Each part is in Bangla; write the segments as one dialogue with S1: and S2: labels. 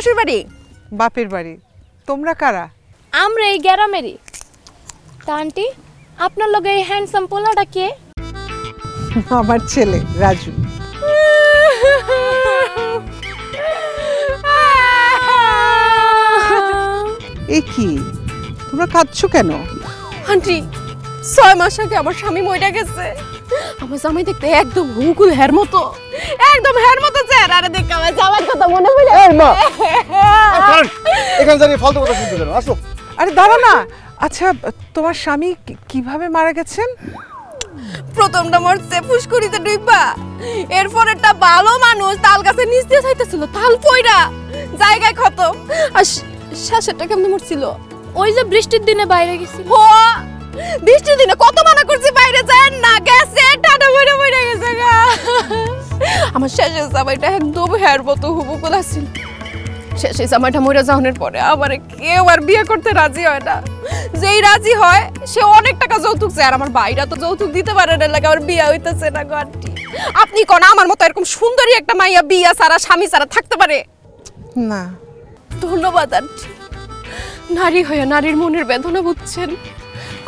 S1: শ্বশুর বাড়ি?
S2: বাপের বাড়ি। তোমরা কারা?
S3: আমরা এই গ্রামেরই। তা আন্টি, আপনার লগে এই হ্যান্ডসাম পোলাটা কে?
S2: আমার ছেলে রাজু। এ কি, তোমরা কাঁদছো কেন?
S1: আন্টি 6 মাস আগে আমার স্বামী মইরা গেছে। আমার জামাই দেখতে একদম হুকুল হের মতো, একদম হের মতো চেহারা। আরে দেখ আমার জামাইর কথা মনে পড়ে।
S4: এই মা, এখানে দাঁড়িয়ে ফালতু কথা শুনতে কেন? আসো।
S2: আরে দাঁড়া না। আচ্ছা, তোমার স্বামী কিভাবে মারা গেছেন?
S1: প্রথমটা মরছে ফুসকুড়িতে ডুইবা, এরপরেরটা ভালো মানুষ তাল গাছের নিচ দিয়ে যাইতেছিল, তাল পয়রা জায়গায় খতম। আর শেষেরটা কেমনে মরছিল?
S3: ওই যে বৃষ্টির দিনে বাইরে গেছিল।
S1: ও বৃষ্টির দিনে কত মানা করছি বাইরে যান না, গেছে টাটা মরে মরে গেছে গা। আমার শেষের জামাইটা একদম হের মতো হুবুকুল আছিল। শেষে জামাইটা মরে যাওয়ার পরে আবার কেউ আর বিয়ে করতে রাজি হয় না। যেই রাজি হয় সে অনেক টাকা যৌতুক চায়, আর আমার ভাইরা তো যৌতুক দিতে পারে না, লাগে আমার বিয়ে হইতেছে না গো আন্টি। আপনি কোন আমার মতো এরকম সুন্দরী একটা মাইয়া বিয়া ছাড়া স্বামী ছাড়া থাকতে পারে
S2: না।
S1: ধন্যবাদ আন্টি, নারী হয়ে নারীর মনের বেদনা বুঝছেন।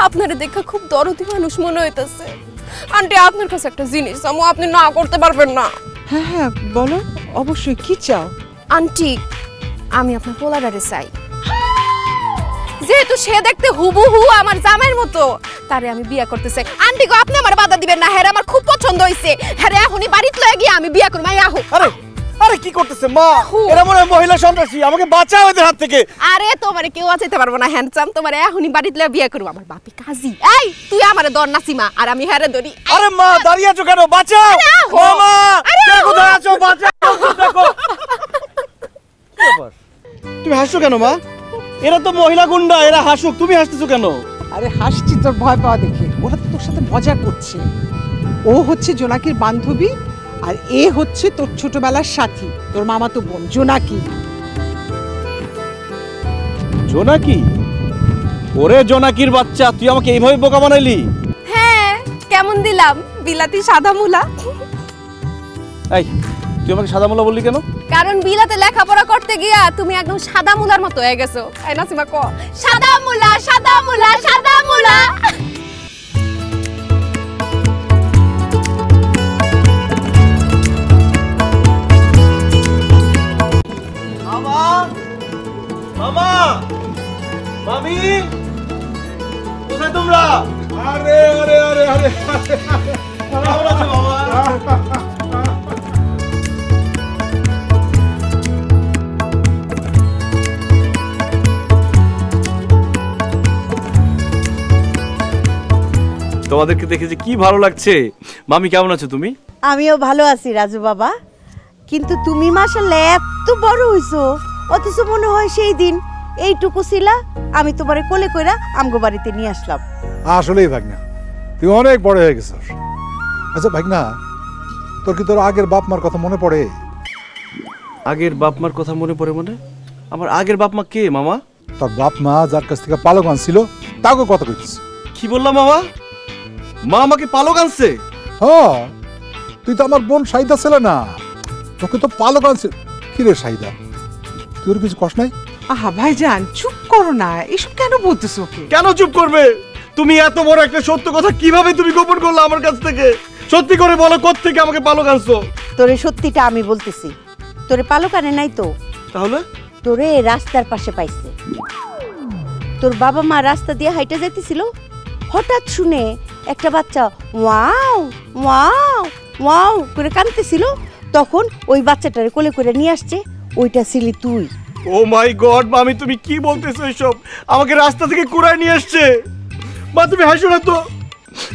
S1: আপনারে দেখা খুব দরদি মানুষ মনে হইতেছে। আন্টি আপনার কাছে একটা জিনিস চামু, আপনি না করতে পারবেন না?
S2: হ্যাঁ হ্যাঁ বলো, অবশ্যই। কি চাও?
S1: আন্টি আমি আপনার পোলাডারে চাই। যেহেতু সে দেখতে হুবহু আমার জামাইয়ের মতো, তারে আমি বিয়ে করতে চাই। আন্টি গো আপনি আমার বাধা দিবেন না, হ্যাঁ আমার খুব পছন্দ হইছে। হ্যাঁ এখনই বাড়িতে লয়ে গিয়ে আমি বিয়ে করব। আহো।
S4: আরে আরে কি করতেছে মা? এরা মনে হয় মহিলা সন্ত্রাসী, আমাকে বাঁচাও এদের হাত থেকে।
S1: আরে তোমারে কেউ বাঁচাইতে পারবো না হ্যান্ডসাম, তোমারে এখনই বাড়িতে লয়ে বিয়ে করব। আমার বাপি কাজী। এই তুই আমারে ধর নাসিমা, আর আমি হ্যারে ধরি।
S4: আরে মা দাঁড়িয়ে আছো কেন? বাঁচাও মামা, কে কোথায় আছো? বাঁচাও, দেখো। তুমি হাসছো কেন মা? এরা তো মহিলা গুন্ডা, এরা হাসুক, তুমি হাসতেছো কেন?
S2: আরে হাসছি তোর ভয় পাওয়া দেখে। ওরা তো তোর সাথে মজা করছে। ও হচ্ছে জোনাকির বান্ধবী, আর এ হচ্ছে তোর ছোটবেলার সাথী, তোর মামাতো বোন জোনাকি।
S4: জোনাকি? ওরে জোনাকির বাচ্চা, তুই আমাকে এইভাবে বোকা বানাইলি?
S1: হ্যাঁ কেমন দিলাম বিলাতি সাদা মুলা?
S4: এই তুই আমাকে সাদা মুলা বললি কেন?
S1: কারণ বিলাতে লেখাপড়া করতে গিয়া তুমি একদম সাদা মুলার মতো হয়ে গেছো। এই নাসিমা ক সাদা মুলা সাদা মুলা সাদা মুলা।
S4: মামা, মামা, মামি, কোথায় তোমরা? আরে আরে আরে আরে কেমন আছো মামা? তোমাদেরকে দেখে যে কি ভালো লাগছে। মামি কেমন আছো তুমি?
S5: আমিও ভালো আছি রাজু বাবা, কিন্তু তুমি মাশাআল্লাহ এত বড় হইছো, অথচ মনে হয় সেই দিন এইটুকু ছিলা। আমি তোমারে কোলে কইরা আমগো বাড়িতে নিয়ে আসলাম।
S6: আসলেই ভাগনা, তুই অনেক বড় হয়ে গেছিস। আচ্ছা ভাগনা, তোর কি তোর আগের বাপ মার কথা মনে পড়ে?
S4: আগের বাপ মার কথা মনে পড়ে? মানে আমার আগের বাপ মা কে মামা?
S6: তোর বাপ মা যার কাছ থেকে পালক আনছিল তাকে কথা কইছিস।
S4: কি বললাম মামা? মা আমাকে পালক আনছে?
S6: হ্যাঁ, তুই তো আমার বোন সাইদা ছিল না, তোকে তো পালক আনছে। কি রে সাইদা, তোর কিছু কষ্ট নাই?
S2: আহা ভাইজান চুপ করো না, এসব কেন বলতেছো?
S4: কেন চুপ করবে? তুমি এত বড় একটা সত্য কথা কিভাবে তুমি গোপন করলে আমার কাছ থেকে? সত্যি করে বলো, কোত্থেকে আমাকে পালক আনছো?
S5: তোরে সত্যিটা আমি বলতেছি, তোরে পালক আনে নাই তো।
S4: তাহলে?
S5: তোরে রাস্তার পাশে পাইছে। তোর বাবা মা রাস্তা দিয়ে হাইটা যাইতেছিল, হঠাৎ শুনে একটা বাচ্চা ওয়াও ওয়াও ওয়াও করে কাঁদতেছিল। তখন ওই বাচ্চাটারে কোলে করে নিয়ে আসছে, ওইটা ছিলি তুই।
S4: ও মাই গড মামি, তুমি কি বলতেছো এসব? আমাকে রাস্তা থেকে কুড়ায় নিয়ে আসছে? মা তুমি হাসো না তো,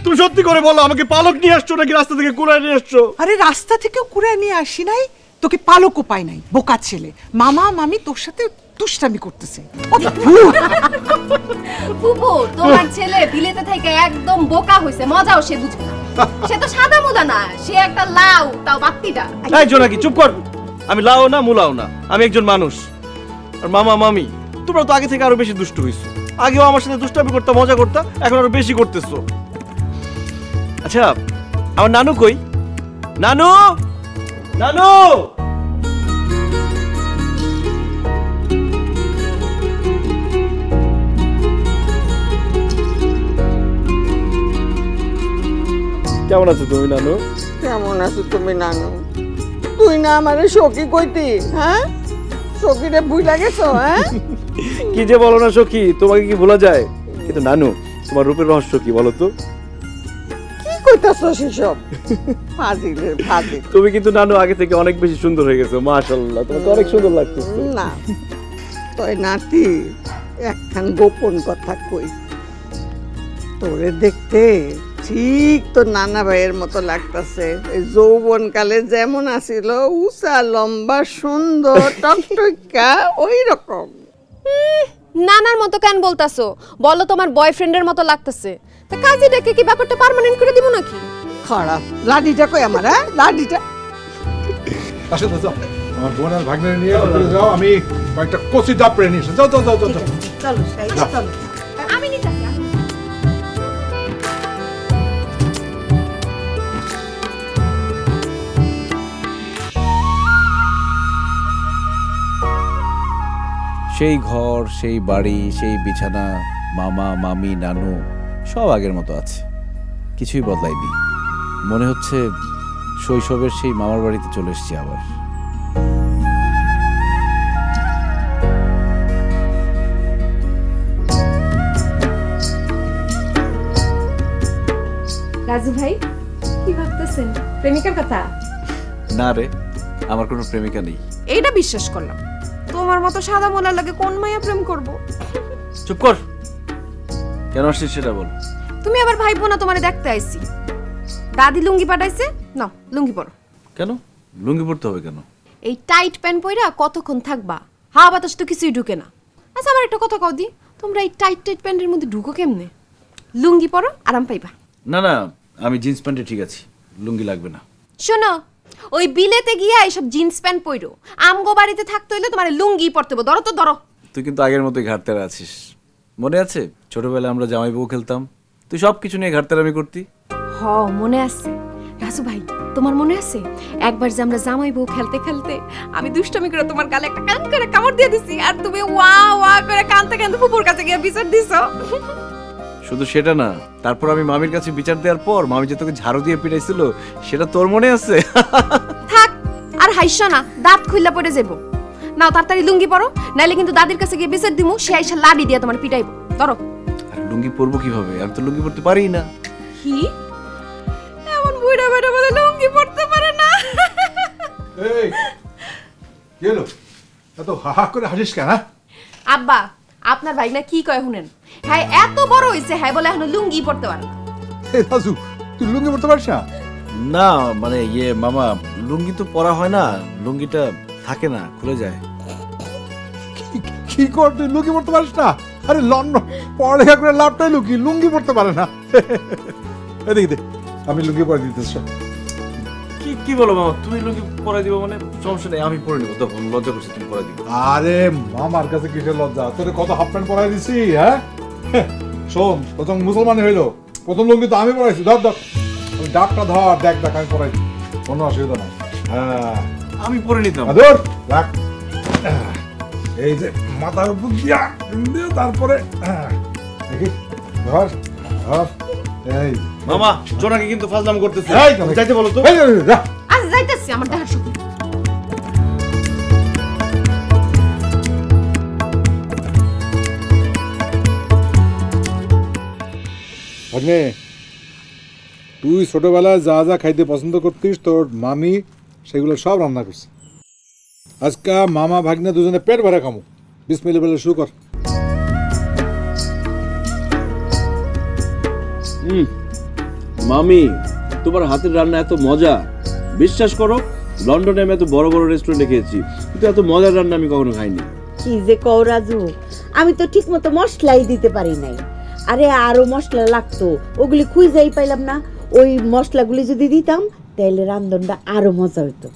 S4: তুমি সত্যি করে বলো, আমাকে পালক নিয়ে আসছো নাকি রাস্তা থেকে কুড়ায় নিয়ে আসছো?
S2: আরে রাস্তা থেকেও কুড়ায় নিয়ে আসি নাই, তোকে পালকও পাই নাই। বোকা ছেলে, মামা মামি তোর সাথে দুষ্টামি করতেছে।
S1: ফুপু তোমার ছেলে বিলেতে থেকে একদম বোকা হইছে, মজাও সে বুঝে না। সে তো সাদা মুলা না, সে একটা লাউ, তাও বাত্তিটা।
S4: এই জোনাকি চুপ কর, আমি লাও না মুলাও না, আমি একজন মানুষ। আর মামা মামি তোমরা তো আগে থেকে আরো বেশি দুষ্ট হইছো। আগেও আমার সাথে দুষ্টামি করতে মজা করতে, এখন আরো বেশি করতেছো। আচ্ছা আমার নানু কই? নানু, নানু, কেমন আছো তুমি নানু?
S2: কেমন আছো তুমি নানু? তুই না আমারে সখী কইতি, হ্যাঁ? সখীরে ভুইলা গেছো, হ্যাঁ?
S4: কি যে বলো না সখী, তোমাকে কি ভোলা যায়? কিন্তু নানু, তোমার রূপের রহস্য কি বলো তো?
S2: কি কইতাছো সেসব? ফাজিলের ফাজিল।
S4: তুমি কিন্তু নানু আগে থেকে অনেক বেশি সুন্দর হয়ে গেছো, মাশাআল্লাহ, তোমাকে অনেক সুন্দর লাগতেছে।
S2: না তোর নাতি একখান গোপন কথা কই, তোরে দেখতে ঠিক তোর নানা ভাইয়ের মতো লাগতাছে। এই যৌবন কালে যেমন আছিল, উঁচা লম্বা সুন্দর টকটকা ওই রকম।
S1: নানার মতো কেন বলতাছো? বলো তোমার বয়ফ্রেন্ডের মতো লাগতেছে। তা কাজীটাকে কি ব্যাপারটা পার্মানেন্ট করে দিব নাকি?
S2: খারাপ লাডিটা কই আমার, হ্যাঁ? লাডিটা
S6: আসো তো যাও, আমার বোন আর ভাগ্নে নিয়ে ভিতরে যাও, আমি কয়েকটা কচি ডাব পেরে নিয়ে এসো। যাও যাও যাও যাও যাও।
S2: চলো সাইডে চলো।
S1: আমি নিতাছি।
S7: সেই ঘর, সেই বাড়ি, সেই বিছানা, মামা মামি নানু সব আগের মতো আছে, কিছুই বদলায়নি। মনে হচ্ছে শৈশবের সেই মামার বাড়িতে চলে এসেছি আবার।
S1: রাজু ভাই কি ভাবতেছেন? প্রেমিকার কথা?
S7: না রে, আমার কোনো প্রেমিকা নেই।
S1: এইটা বিশ্বাস করলাম। তোমার মতো সাদা মোলার লাগে কোন মাইয়া প্রেম করব?
S7: চুপ কর, কেন আসছিস সেটা বল।
S1: তুমি আবার ভাইবো না তোমারে দেখতে আইছি। দাদি লুঙ্গি পাঠাইছে, নাও লুঙ্গি পরো।
S7: কেন লুঙ্গি পরতে হবে কেন?
S1: এই টাইট প্যান্ট পইরা কতক্ষণ থাকবা? হাওয়া বাতাস তো কিছুই ঢুকে না। আচ্ছা আমার একটা কথা কও দি, তোমরা এই টাইট টাইট প্যান্টের মধ্যে ঢুকো কেমনে? লুঙ্গি পরো, আরাম পাইবা।
S7: না না, আমি জিন্স প্যান্টে ঠিক আছি, লুঙ্গি লাগবে না।
S1: শোনো, ওই বিলেতে গিয়া এইসব জিন্স প্যান্ট পইরো, আমগো বাড়িতে থাকতে হইলে তোমার লুঙ্গি পরতে হবে। ধরো তো ধরো।
S7: তুই কিন্তু আগের মতোই ঘাটতেরা আছিস। মনে আছে ছোটবেলায় আমরা জামাই বউ খেলতাম, তুই সব কিছু নিয়ে ঘাটতেরামি করতি।
S1: হ মনে আছে। রাজু ভাই তোমার মনে আছে একবার যে আমরা জামাই বউ খেলতে খেলতে আমি দুষ্টামি করে তোমার গালে একটা কান করে কামড় দিয়ে দিছি, আর তুমি ওয়া ওয়া করে কানতে কানতে ফুপুর কাছে গিয়ে বিচার দিছো?
S7: শুধু সেটা না, তারপর আমি মামির কাছে বিচার দেওয়ার পর মামি যে তোকে ঝাড়ু দিয়ে পিটাইছিল সেটা তোর মনে আছে?
S1: থাক আর হাইসো না, দাঁত খুইলা পড়ে যাবো। নাও তাড়াতাড়ি লুঙ্গি পরো, নাইলে কিন্তু দাদির কাছে গিয়ে বিচার দিমু, সে আইসা লাডি দিয়ে তোমার পিটাইবো। ধরো।
S7: আর লুঙ্গি পরবো কিভাবে? আমি তো লুঙ্গি পরতে পারি না।
S1: কি এমন বুড়া বেটা বলে লুঙ্গি পরতে পারে না?
S6: এই গেল এত হাহা করে হাসিস কেন?
S1: আব্বা আপনার ভাই না কি কয় শুনেন, হ্যাঁ এত বড় হইছে, হ্যাঁ বলে এখন লুঙ্গি পরতে পারে না।
S6: এই রাজু, তুই লুঙ্গি পরতে পারিস না?
S7: না মানে মামা, লুঙ্গি তো পরা হয় না, লুঙ্গিটা থাকে না, খুলে যায়।
S6: কি কর, তুই লুঙ্গি পরতে পারিস না? আরে লন্ডন পড়ালেখা করে লাভটাই লুঙ্গি পরতে পারে না। এদিকে দে, আমি লুঙ্গি পরে দিতেছ।
S7: কি কি বলো মামা, তুমি লুঙ্গি পরাই দিবো মানে? সমস্যা নেই, আমি পরে নিবো, তখন লজ্জা করছি, তুমি পরাই দিবো।
S6: আরে মামার কাছে কিসের লজ্জা? তোরে কত হাফ প্যান্ট পরাই দিছি, হ্যাঁ? শোন, প্রথম মুসলমানি হইলো, প্রথম লুঙ্গি তো আমি পরাইছি। ধর ধর, আমি ডাকটা ধর, দেখ দেখ আমি পরাই দিই, কোনো অসুবিধা নাই। হ্যাঁ
S7: আমি পরে নিতাম।
S6: ধর রাখ, এই যে মাথার উপর দিয়া তারপরে দেখি ধর ধর। এই
S4: মামা জোনাকে কিন্তু ফাজলাম করতেছে।
S6: এই,
S4: যাইতে বলো তো।
S6: এই, যা।
S1: আজ যাইতেছি আমার দেখার শক্তি।
S6: ভাগ্নে, তুই ছোটবেলায় যা যা খাইতে পছন্দ করতিস তোর মামি সেগুলো সব রান্না করছে। আজকে মামা ভাগ্নে দুজনে পেট ভরে খামো। বিসমিল্লাহ বলে শুরু কর।
S7: মামি, তোমার হাতের রান্না এত মজা, বিশ্বাস করো লন্ডনে আমি এত বড় বড় রেস্টুরেন্টে খেয়েছি, কিন্তু এত মজার রান্না আমি কখনো খাইনি।
S5: কি যে কও রাজু, আমি তো ঠিক মতো মশলাই দিতে পারি নাই। আরে আরো মশলা লাগতো, ওগুলি খুঁজেই পাইলাম না। ওই মশলাগুলি যদি দিতাম তাহলে রান্ধনটা আরো মজা হইতো।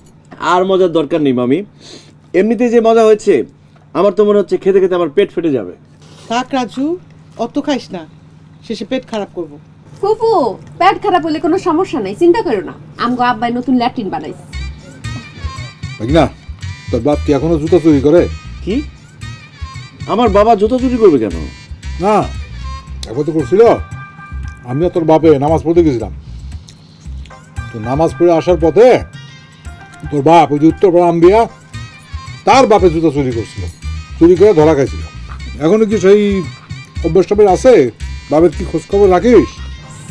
S7: আর মজার দরকার নেই মামি, এমনিতে যে মজা হয়েছে আমার তো মনে হচ্ছে খেতে খেতে আমার পেট ফেটে যাবে।
S2: থাক রাজু, অত খাইস না, শেষে পেট খারাপ করবো।
S1: ফুফু পেট খারাপ হলে কোনো সমস্যা নাই, চিন্তা করো না, আমগো আব্বাই নতুন ল্যাট্রিন বানাইছে।
S6: ভাগনা, তোর বাপ কি এখনো জুতা চুরি করে?
S7: কি? আমার বাবা জুতো চুরি করবে কেন?
S6: না, একবার তো করছিল। আমিও তোর বাপে নামাজ পড়তে গেছিলাম, তো নামাজ পড়ে আসার পথে তোর বাপ ওই যে উত্তরপাড়া আম্বিয়া তার বাপে জুতা চুরি করছিল, চুরি করে ধরা খাইছিল। এখনো কি সেই অভ্যাস টভ্যাস আছে? বাপের কি খোঁজ খবর রাখিস?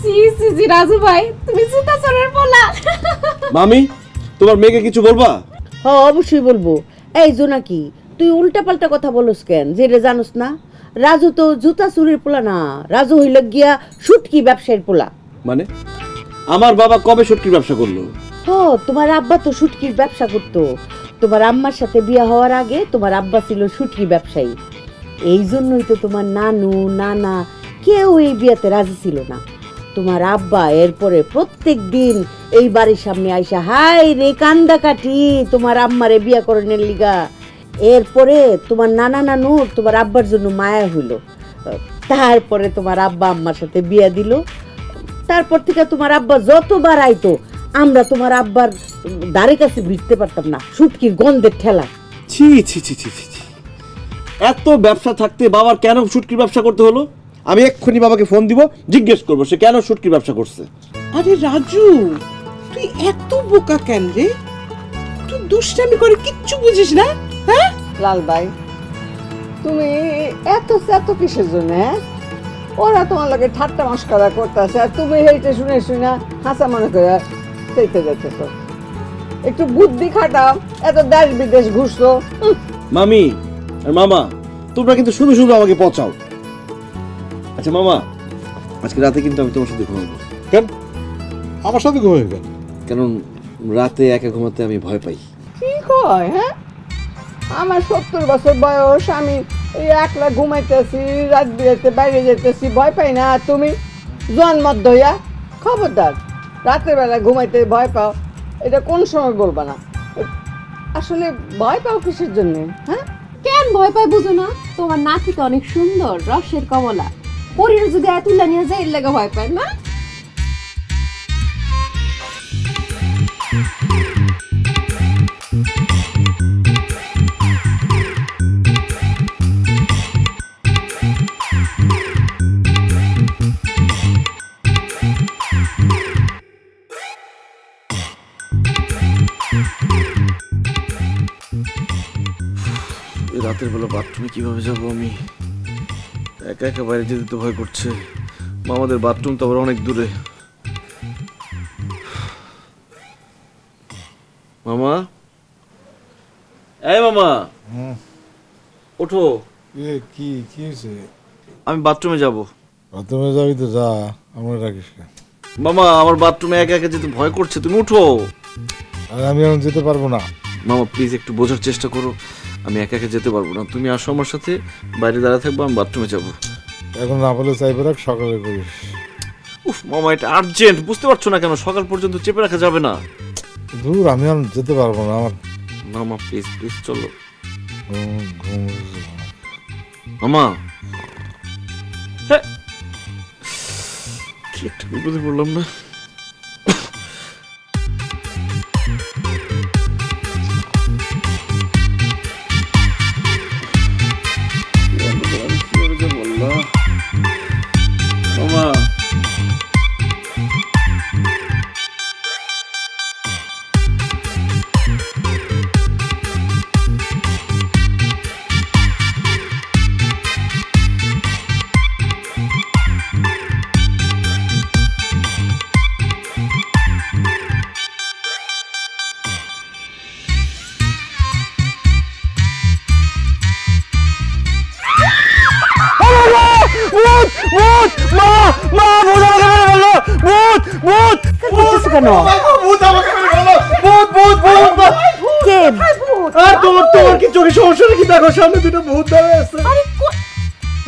S1: সি সি জি রাজু ভাই, তুমি জুতা চোরের পোলা।
S4: মামি তোমার মেয়েকে কিছু বলবা?
S5: হ্যাঁ অবশ্যই বলবো। এই জোনাকি, তুই উল্টা পাল্টা কথা বলস কেন? যেটা জানোস না, রাজু তো জুতা চুরির পোলা না, রাজু হইল গিয়া শুটকি ব্যবসায়ীর পোলা।
S4: মানে আমার বাবা কবে শুটকির ব্যবসা করলো?
S5: তোমার আব্বা তো শুটকির ব্যবসা করতো। তোমার আম্মার সাথে বিয়ে হওয়ার আগে তোমার আব্বা ছিল শুটকি ব্যবসায়ী। এই জন্যই তো তোমার নানু নানা কেউ এই বিয়েতে রাজি ছিল না। তোমার আব্বা এরপরে প্রত্যেক দিন এই বাড়ির সামনে আইসা হাই রে কান্দা কাটি তোমার আম্মারে বিয়া করানোর লিগা। এরপরে তোমার নানা নানুর তোমার আব্বার জন্য মায়া হইল, তারপরে তোমার আব্বা আম্মার সাথে বিয়া দিল। তারপর থেকে তোমার আব্বা যতবার আইতো আমরা তোমার আব্বার দ্বারে কাছে ভিড়তে পারতাম না, শুটকির গন্ধের ঠেলা।
S4: ছি ছি ছি ছি ছি, এত ব্যবসা থাকতে বাবার কেন শুটকির ব্যবসা করতে হলো? আমি এক্ষুনি বাবাকে ফোন দিব, জিজ্ঞেস করবো সে কেন শুটকির ব্যবসা করছে।
S8: আরে রাজু, তুই এত বোকা কেন রে? তুই দুষ্টামি করে কিচ্ছু বুঝিস না, হ্যাঁ?
S2: লাল ভাই, তুমি এত কিসের জন্য? ওরা তোমার লাগে ঠাট্টা মস্করা করতেছে আর তুমি এইটা শুনে শুনে হাসা মনে করে চাইতে যাইতেছ। একটু বুদ্ধি খাটাও, এত দেশ বিদেশ ঘুরছো।
S4: মামি আর মামা তোমরা কিন্তু শুধু শুধু আমাকে পচাও। আচ্ছা মামা, আজকে রাতে কিন্তু আমি তোমার সাথে ঘুমাবো।
S6: কেন আমার সাথে ঘুমাবি কেন?
S4: কারণ রাতে একা ঘুমাতে আমি ভয় পাই।
S2: ঠিক হয়, হ্যাঁ? আমার 70 বছর বয়স, আমি এই একলা ঘুমাইতেছি, রাত বিরাতে বাইরে যেতেছি, ভয় পাই না। আর তুমি জন্মত ধইয়া খবরদার, রাতের বেলা ঘুমাইতে ভয় পাও, এটা কোন সময় বলবা না। আসলে ভয় পাও কিসের জন্য? হ্যাঁ,
S1: কেন ভয় পাই বুঝো না? তোমার নাতিটা অনেক সুন্দর, রসের কমলা, পরীর যদি এতুল্লা নিয়ে যায় এর লাগে ভয় পায় না?
S4: রাতের বেলা বাথরুমে কিভাবে যাবো আমি? একা একা বাইরে যেতে তো ভয় করছে। মামাদের বাথরুম তো আবার অনেক দূরে। মামা, এই মামা, ওঠো।
S6: কি কি হয়েছে?
S4: আমি বাথরুমে যাব।
S6: বাথরুমে যাবি তো যা, আমরা রাখিস কেন?
S4: মামা আমার বাথরুমে একা একা যেতে ভয় করছে, তুমি উঠো।
S6: আর আমি এখন যেতে পারবো না।
S4: মামা প্লিজ একটু বোঝার চেষ্টা করো, আমি একা একা যেতে পারবো না। তুমি আসো আমার সাথে, বাইরে দাঁড়িয়ে থাকবো, আমি বাথরুমে যাবো।
S6: এখন না বলে চাইবে রাখ, সকালে করিস।
S4: উফ মামা, এটা আর্জেন্ট, বুঝতে পারছো না কেন? সকাল পর্যন্ত চেপে রাখা যাবে না।
S6: দূর, আমি এখন যেতে পারবো না। আমার
S4: মামা প্লিজ প্লিজ চলো।
S6: ঘুম
S4: মামা, হ্যাঁ, কি একটা বিপদে পড়লাম না? মামা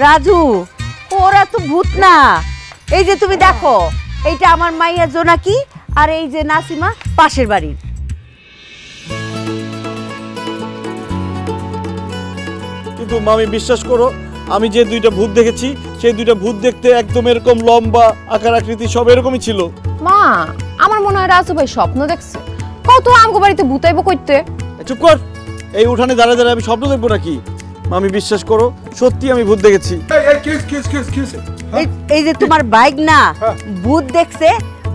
S5: রাজু, ওরা তো ভূত না। এই যে তুমি দেখো, এইটা আমার মাইয়া জোনাকি, আর এই যে নাসিমা পাশের বাড়ির।
S4: কিন্তু মামি বিশ্বাস করো, আমি যে দুইটা ভূত দেখেছি সেই দুইটা ভূত দেখতে একদম এরকম লম্বা, আকার আকৃতি সব এরকমই ছিল।
S1: মা, আমার মনে হয় রাজু ভাই স্বপ্ন দেখছে। কত আমগো বাড়িতে ভূতাইবো কইতে।
S4: চুপ কর, এই উঠানে দাঁড়িয়ে দাঁড়িয়ে আমি স্বপ্ন দেখবো নাকি? মামি বিশ্বাস করো, সত্যি আমি ভূত দেখেছি।
S5: এই যে তোমার বাইক না ভূত দেখছে,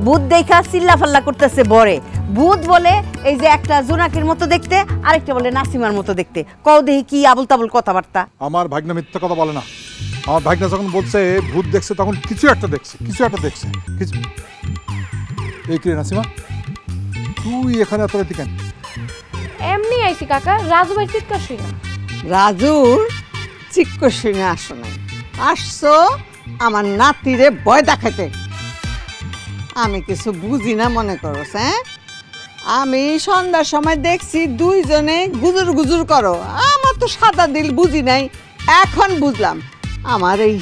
S5: ভূত দেখা চিল্লা ফাল্লা করতেছে বরে। ভূত বলে এই যে একটা জোনাকির মতো দেখতে, আরেকটা বলে নাসিমার মতো দেখতে। কও দেখি কি আবুল তাবুল কথাবার্তা।
S6: আমার ভাগ্না মিথ্যা কথা বলে না। আমার ভাগ্না যখন বলছে ভূত দেখছে তখন কিছু একটা দেখছে, কিছু এই কি রে নাসিমা, তুই এখানে এত রাতে কেন?
S3: এমনি আইছি কাকা, রাজু ভাই চিৎকার শুই না।
S2: রাজুর চিক্ক শুনে আসো নাই, আসছো আমার নাতিরে ভয় দেখাইতে। আমি কিছু বুঝি না মনে করো? হ্যাঁ, আমি সন্ধ্যার সময় দেখছি দুইজনে গুজুর গুজুর করো। আমার তো সাদা দিল বুঝি নাই, এখন বুঝলাম। আমার এই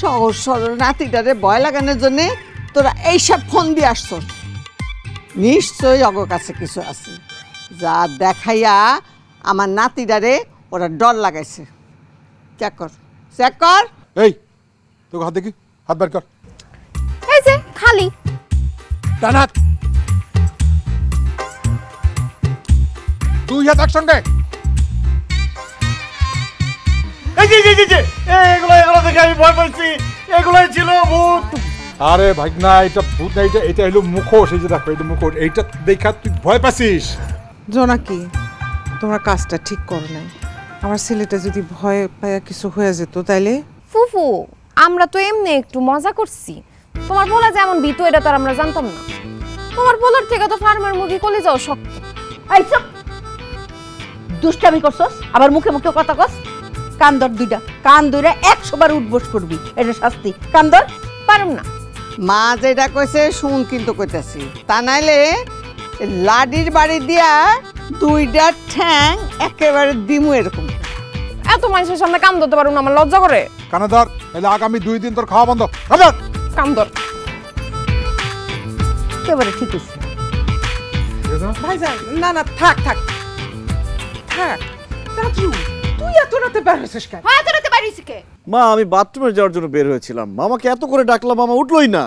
S2: সহজ সরল নাতিটারে ভয় লাগানোর জন্যে তোরা এইসব ফোন দিয়ে আসছো। নিশ্চয়ই অগ কাছে কিছু আছে, যা দেখাইয়া আমার নাতিটারে ওরা ডর লাগাইছে। চেক কর, চেক কর।
S6: এই তোকে হাত দেখি, হাত বের কর।
S1: এই যে খালি
S6: ডান হাত, দুই হাত একসঙ্গে।
S4: এগুলো দেখে আমি ভয় পাইছি, এগুলাই ছিল ভূত।
S6: আরে ভাগনা, এটা ভূত না, এটা হলো মুখোশ। এই যে দেখো, এটা মুখোশ। এইটা দেখা তুই ভয় পাচ্ছিস?
S8: জোনাকি, তোমরা কাজটা ঠিক করো নাই। আমার ছেলেটা যদি ভয় পায়া কিছু হয়ে যেত তাইলে?
S1: ফুফু, আমরা তো এমনি একটু মজা করছি। তোমার পোলা যেমন ভীতু এটা তো আর আমরা জানতাম না। তোমার পোলার থেকে তো ফার্মের মুরগি কলে যাও শক্ত।
S5: এই চুপ, দুষ্টামি করছস, আবার মুখে মুখে কথা কস। কান ধর দুইটা, কান ধরে 100 বার উঠবস করবি, এটা শাস্তি। কান ধর।
S1: পারুম না।
S2: মা যেটা কইছে শুন কিন্তু কইতাছি, তা নাইলে লাডির বাড়ি দিয়া দুইটা ঠ্যাং একেবারে দিমু এরকম।
S1: এত মানুষের সামনে কাম ধরতে পারুম না, আমার লজ্জা করে।
S6: কানে ধর, তাহলে আগামী 2 দিন তোর খাওয়া বন্ধ। কান ধর।
S1: কাম ধর।
S5: একেবারে ঠিক আছে।
S8: ভাইজান, না না, থাক থাক থাক। রাজু, তুই এত রাতে বের হয়েছিস কেন?
S1: হয় এত রাতে বাড়িছি কে?
S4: মা, আমি বাথরুমে যাওয়ার জন্য বের হয়েছিলাম, মামাকে এত করে ডাকলাম, মামা উঠলোই না।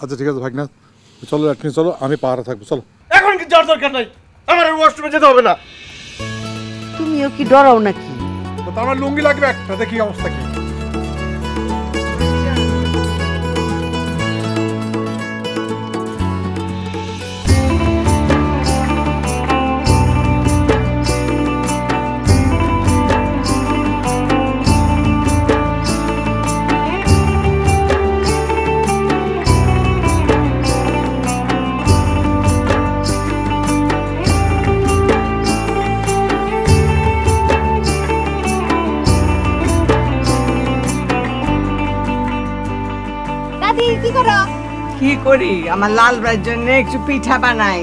S6: আচ্ছা ঠিক আছে ভাগনা, চলো এখনই চলো, আমি পাহারা থাকবো। চলো।
S4: এখন কি যাওয়ার দরকার নাই, আমার ওয়াশরুমে যেতে হবে না।
S5: তুমিও কি ডরাও নাকি?
S6: তো আমার লুঙ্গি লাগবে একটা, দেখি অবস্থা কি।
S1: কি করো?
S2: কি করি, আমার লাল ভাইয়ের জন্য একটু পিঠা বানাই।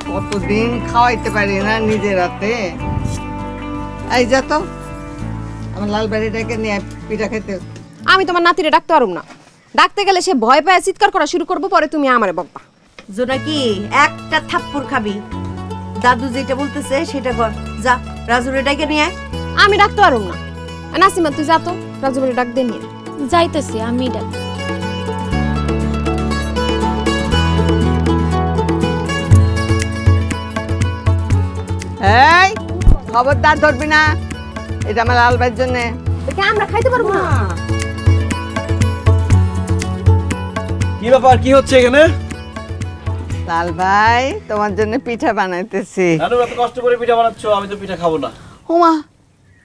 S2: কতদিন খাওয়াইতে পারি না নিজের হাতে। এই যা তো, আমার লাল ভাইটাকে নিয়ে পিঠা খেতে।
S1: আমি তোমার নাতিরে ডাকতে পারুম না। ডাকতে গেলে সে ভয় পায় চিৎকার করা শুরু করবো, পরে তুমি আমারে বকবা।
S5: জোনাকি, একটা থাপ্পড় খাবি। দাদু যেটা বলতেছে সেটা কর। যা, রাজুরে ডাকে নিয়ে আয়।
S1: আমি ডাকতে পারুম না। নাসিমা তুই যা তো, রাজু বলে ডাক দে নিয়ে।
S3: যাইতেছি আমি ডাক।
S2: এই খবরদার ধরবি না, এটা আমার লাল ভাইয়ের জন্য।
S1: আমরা খাইতে পারবো না।
S4: কি ব্যাপার, কি হচ্ছে এখানে?
S2: লাল ভাই, তোমার জন্য পিঠা বানাইতেছি।
S4: নানু, এত কষ্ট করে পিঠা বানাচ্ছো, আমি তো পিঠা খাবো না।
S2: ওমা,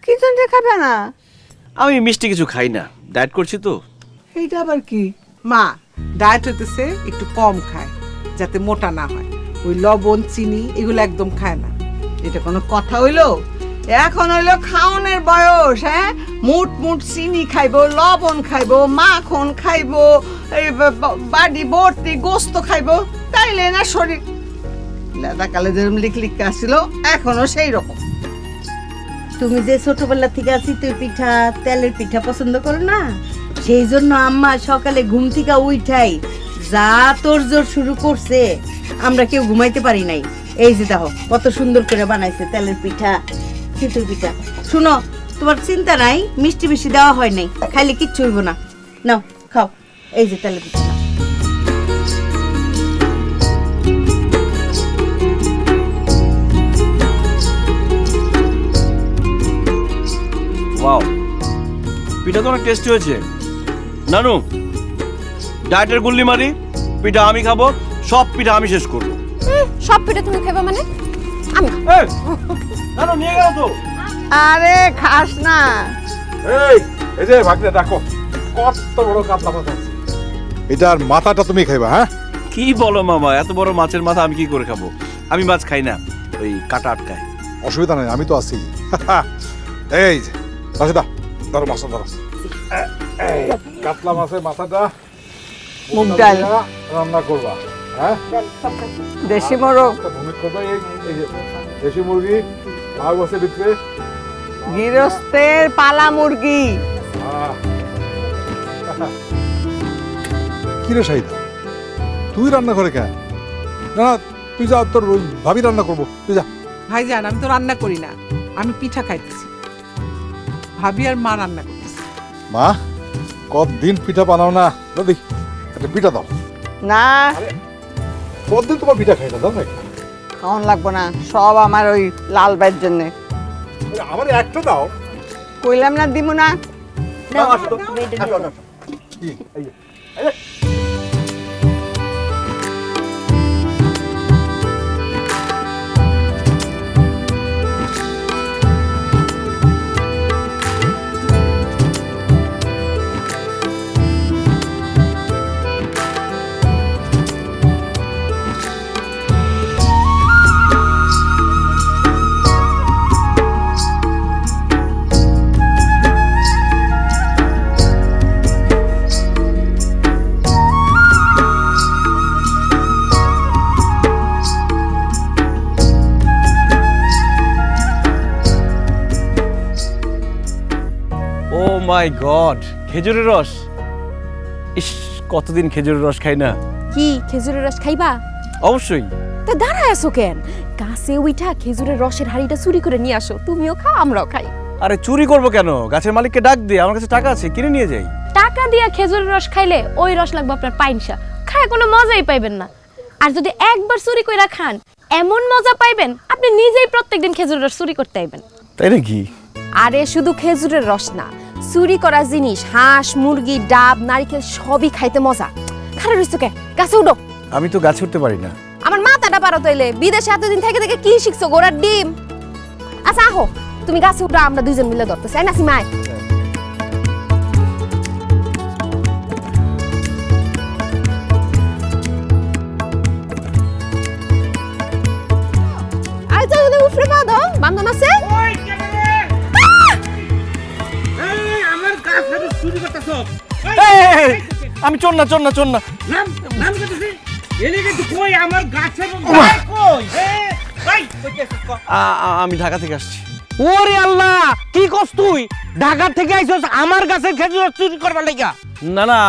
S2: কি জন্য খাবে না?
S4: আমি মিষ্টি কিছু খাই না, ডায়েট করছি তো।
S8: এইটা আবার কি? মা, ডায়েট হইতেছে একটু কম খায় যাতে মোটা না হয়। ওই লবণ চিনি এগুলো একদম খায় না।
S2: এটা কোনো কথা হইলো? এখন হইলো খাওনের বয়স। হ্যাঁ, মুট মুট চিনি খাইবো, লবণ খাইবো, মাখন খাইবো, এই বাড়ি ভর্তি গোস্ত খাইবো, তাইলে না শরীর। লেদা কালে যেরকম লিক আসছিল, এখনো সেই রকম।
S5: তুমি যে ছোটবেলা থেকে চিতই পিঠা, তেলের পিঠা পছন্দ করো না, সেই জন্য আম্মা সকালে ঘুম থেকে উঠাই যা তোর জোর শুরু করছে, আমরা কেউ ঘুমাইতে পারি নাই। এই যে দেখো কত সুন্দর করে বানাইছে তেলের পিঠা, চিতই পিঠা। শুনো, তোমার চিন্তা নাই, মিষ্টি বেশি দেওয়া হয় নাই, খাইলে কিচ্ছু হইব না। নাও খাও, এই যে তেলের পিঠা।
S4: ওয়াও, পিঠা তো অনেক টেস্টি হয়েছে। নানু, ডায়েটের গুল্লি মারি, পিঠা আমি খাবো, সব পিঠা আমি শেষ করবো।
S1: সব পিঠা তুমি খাইবা মানে? আমি
S4: নানু নিয়ে গেল তো।
S2: আরে খাস না।
S6: এই যে ভাগ্নে দেখো কত বড় কাতলা মাছ আছে, এটার মাথাটা তুমি খাইবা। হ্যাঁ
S7: কি বলো মামা, এত বড় মাছের মাথা আমি কি করে খাবো? আমি মাছ খাই না, ওই কাটা আটকায়।
S6: অসুবিধা নেই, আমি তো আছি। এই যে রাশিদা ধরো মাছটা ধরো। এই কাতলা মাছের মাথাটা
S2: মুগ ডাল
S6: রান্না করবা। হ্যাঁ
S2: দেশি মোরগ
S6: ভূমি করবা। এই যে দেশি মুরগি ভাগ আছে ভিতরে,
S2: গৃহস্থের পালা মুরগি।
S6: কিরে শাহিদা তুই রান্না করে কেন? না না তুই যা, তোর ভাবি রান্না করবো, তুই যা।
S8: ভাইজান আমি তো রান্না করি না, আমি পিঠা খাইতেছি। ভাবি আর মা রান্না করতেছে।
S6: মা কতদিন পিঠা বানাও না, দাদি একটা পিঠা দাও।
S2: না
S6: কতদিন তোমার পিঠা খাইতে দাও না?
S2: খাওয়ান লাগবো না, সব আমার ওই লাল ভাইয়ের জন্য।
S6: আমার একটা দাও।
S2: কইলাম না দিমু না।
S6: কি? এই যে,
S7: ও মাই গড, খেজুরের রস! ইস, কতদিন খেজুরের রস খাই না।
S1: কি খেজুরের রস খাইবা?
S7: অবশ্যই।
S1: তা দাঁড়ায় আছো কেন? গাছে উইঠা খেজুরের রসের হাড়িটা চুরি করে নিয়ে আসো, তুমিও খাও আমরাও খাই।
S7: আরে চুরি করবো কেন? গাছের মালিককে ডাক দিয়ে, আমার কাছে টাকা আছে, কিনে নিয়ে যাই।
S3: টাকা দিয়ে খেজুরের রস খাইলে ওই রস লাগবে আপনার পাইনসা, খায় কোনো মজাই পাইবেন না। আর যদি একবার চুরি কইরা খান এমন মজা পাইবেন আপনি নিজেই প্রত্যেকদিন খেজুরের রস চুরি করতে আইবেন।
S7: তাই নাকি?
S1: আরে শুধু খেজুরের রস না, চুরি করা জিনিস হাঁস মুরগি ডাব নারকেল সবই খাইতে মজা। খারাপ রইছো কে? গাছে উঠো।
S7: আমি তো গাছে উঠতে পারি না।
S1: আমার মাথাটা পারো তাইলে, বিদেশে এতদিন থেকে থেকে কি শিখছো? গোড়ার ডিম। আচ্ছা আহো তুমি গাছে উঠো, আমরা দুইজন মিলে ধরতেছি। আই নাসি মাই আরে যাও তুমি উফরে বাঁধো, বান্ধন আছে।
S7: আমি চোর না, চোর না, চোর না। আমি ঢাকা থেকে আসছি।
S9: ওরে আল্লাহ, কি করছ তুই? ঢাকা থেকে আইছস আমার গাছের খেজুর চুরি করবার লাগা?
S7: না না,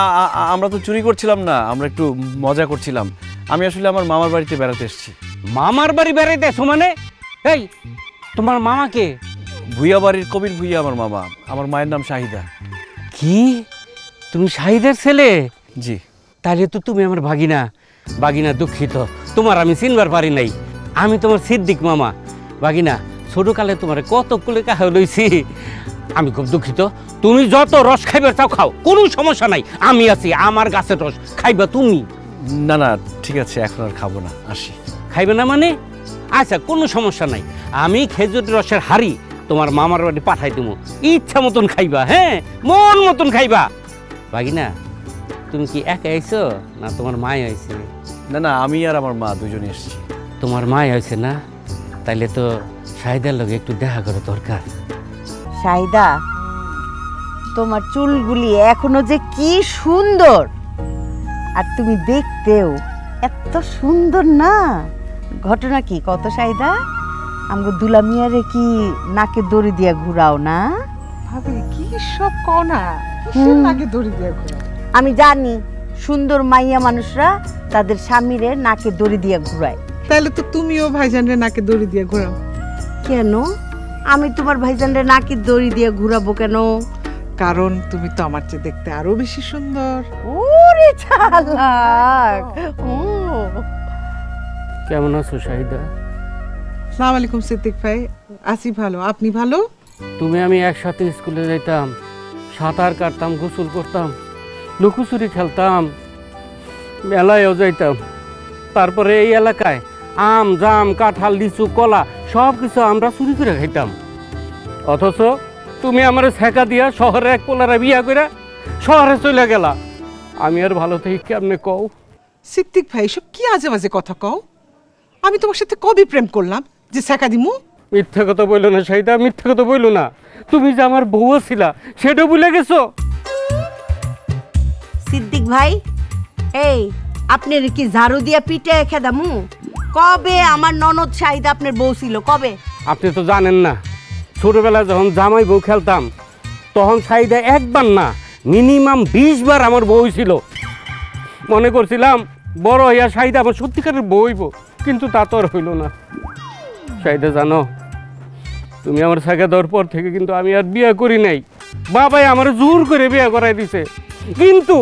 S7: আমরা তো চুরি করছিলাম না, আমরা একটু মজা করছিলাম। আমি আসলে আমার মামার বাড়িতে বেড়াতে এসেছি।
S9: মামার বাড়ি বেড়াইতেছো মানে? এই তোমার মামা কে?
S7: ভুইয়া বাড়ির কবির ভুইয়া আমার মামা। আমার মায়ের নাম শাহিদা।
S9: কি তুমি শাহিদের ছেলে?
S7: জি।
S9: তাহলে তো তুমি আমার ভাগিনা। ভাগিনা দুঃখিত, তোমার আমি চিনবার পারি নাই। আমি তোমার সিদ্দিক মামা। ভাগিনা ছোটকালে তোমার কত কুলে কাহ লইছি, আমি খুব দুঃখিত। তুমি যত রস খাইবে চাও খাও, কোনো সমস্যা নাই, আমি আছি। আমার গাছের রস খাইবা তুমি?
S7: না না ঠিক আছে, এখন আর খাবো না, আসি।
S9: খাইবে না মানে? আচ্ছা কোনো সমস্যা নাই, আমি খেজুর রসের হাড়ি তোমার মামার বাড়ি পাঠাই দেবো, ইচ্ছা মতন খাইবা। হ্যাঁ মন মতন খাইবা। ভাগিনা তুমি কি একা আইছো না তোমার মায় আইছে?
S7: না না, আমি আর আমার মা দুজনে এসেছি।
S9: তোমার মায় আইছে না? তাইলে তো শাহিদার লগে একটু দেখা করা দরকার।
S5: শাহিদা তোমার চুলগুলি এখনো যে কি সুন্দর, আর তুমি দেখতেও এত সুন্দর না। ঘটনা কি কত শাহিদা? আমগো দুলা মিয়ারে কি নাকে দড়ি দিয়া ঘুরাও না?
S8: ভাবি কি সব কও না, কিসের নাকে দড়ি দিয়ে ঘোরা?
S5: আমি জানি সুন্দর মাইয়া মানুষরা তাদের স্বামীরে নাকে দড়ি দিয়া ঘুরায়।
S8: তাহলে তো তুমিও ভাইজানরে নাকে দড়ি দিয়ে ঘোরাও।
S5: কেন আমি তোমার ভাইজানরে নাকে দড়ি দিয়া ঘুরাবো কেন?
S8: কারণ তুমি তো আমার চেয়ে দেখতে আরো বেশি সুন্দর।
S5: ওরে চালাক। ও
S9: কেমন আছো শাহিদা?
S8: আসসালামু আলাইকুম সিদ্দিক ভাই। আছি ভালো, আপনি ভালো?
S9: তুমি আমি একসাথে স্কুলে যাইতাম, সাঁতার কাটতাম, গোসল করতাম, লুকোচুরি খেলতাম, মেলায়ও যাইতাম। তারপরে এই এলাকায় আম জাম কাঁঠাল লিচু কলা সব কিছু আমরা চুরি করে খাইতাম। অথচ তুমি আমার ছেঁকা দিয়া শহরে এক পোলারা বিয়া করে শহরে চলে গেলা। আমি আর ভালো থেকে কেমনে কও?
S8: সিদ্দিক ভাই এসব কি আজে বাজে কথা কও? আমি তোমার সাথে কবে প্রেম করলাম যে ছেঁকা দিমু?
S9: মিথ্যা কথা বললো না শাহিদা, মিথ্যা কথা বললো না। তুমি যে আমার বউ ছিলা সেটা ভুলে গেছো।
S5: সিদ্দিক ভাই, এই আপনার কি ঝাড়ু দিয়া পিঠে খেদামু? কবে আমার ননদ শাহিদা আপনার বউ ছিল কবে?
S9: আপনি তো জানেন না, ছোটবেলায় যখন জামাই বউ খেলতাম তখন শাহিদা একবার না মিনিমাম 20 বার আমার বউ ছিল। মনে করছিলাম বড় হইয়া শাহিদা আমার সত্যিকারের বউ হইব, কিন্তু তা তো আর হইল না। শাহিদা জানো, তুমি আমার ছেঁকা দেওয়ার পর থেকে কিন্তু আমি আর বিয়ে করি নাই। বাবাই আমার জোর করে বিয়ে করাই দিছে, কিন্তু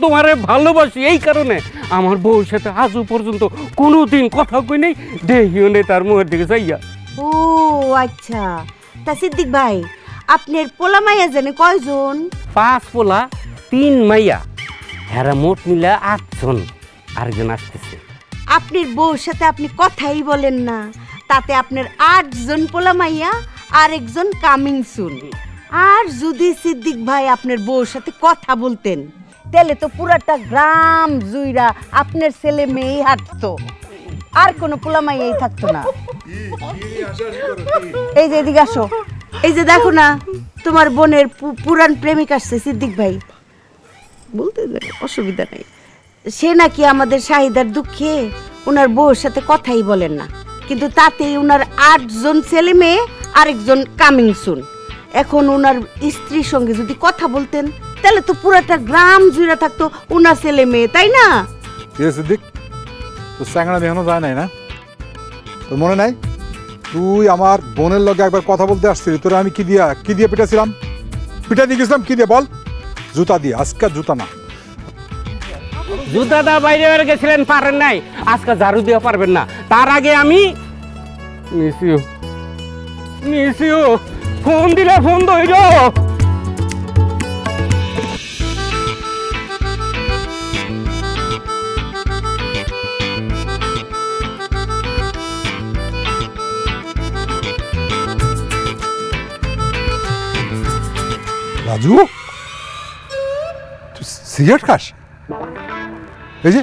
S9: তোমারে ভালোবাসি এই কারণে আমার বউর সাথে আজও পর্যন্ত কোনোদিন কথা কই নাই, দেখিও নেই তার মুখের দিকে যাইয়া।
S5: ও আচ্ছা, তা সিদ্দিক ভাই আপনার পোলা মাইয়া জানে কয়জন?
S9: 5 পোলা 3 মাইয়া, হেরা মোট মিলা 8 জন। আরেকজন আসতেছে।
S5: আপনার বউর সাথে আপনি কথাই বলেন না, তাতে আপনার 8 জন পোলা মাইয়া আর একজন কামিং সুন। আর যদি সিদ্দিক ভাই আপনার বউর সাথে কথা বলতেন তাহলে তো পুরাটা গ্রাম জুইরা আপনার ছেলে মেয়েই হাঁটতো, আর কোনো পোলা মাইয়াই থাকতো না। এই যে এদিকে আসো, এই যে দেখো না তোমার বোনের পুরান প্রেমিক আসছে সিদ্দিক ভাই। বলতে অসুবিধা নেই। সে নাকি আমাদের শাহিদার দুঃখে ওনার বউর সাথে কথাই বলেন না, কিন্তু তাতেই ওনার 8 জন ছেলে মেয়ে আরেকজন কামিং সুন। এখন ওনার স্ত্রীর সঙ্গে যদি কথা বলতেন তাহলে তো পুরাটা গ্রাম জুড়ে থাকতো ওনার ছেলে মেয়ে, তাই না?
S6: সিদ্দিক, তোর স্যাংরা দেখানো যায় নাই না? তোর মনে নাই তুই আমার বোনের লগে একবার কথা বলতে আসছিলি? তোরা আমি কি দিয়ে পিটাছিলাম? পিটা দিয়ে গেছিলাম কি দিয়ে বল? জুতা দিয়ে। আজকে জুতা না,
S9: জুতাটা বাইরে বের গেছিলেন, পারেন নাই, আজকে ঝাড়ু দিয়ে পারবেন না। তার আগে আমি মিসিও ফোন দিলে ফোন ধইল।
S6: রাজু, তুই সিগারেট খাস? এই যে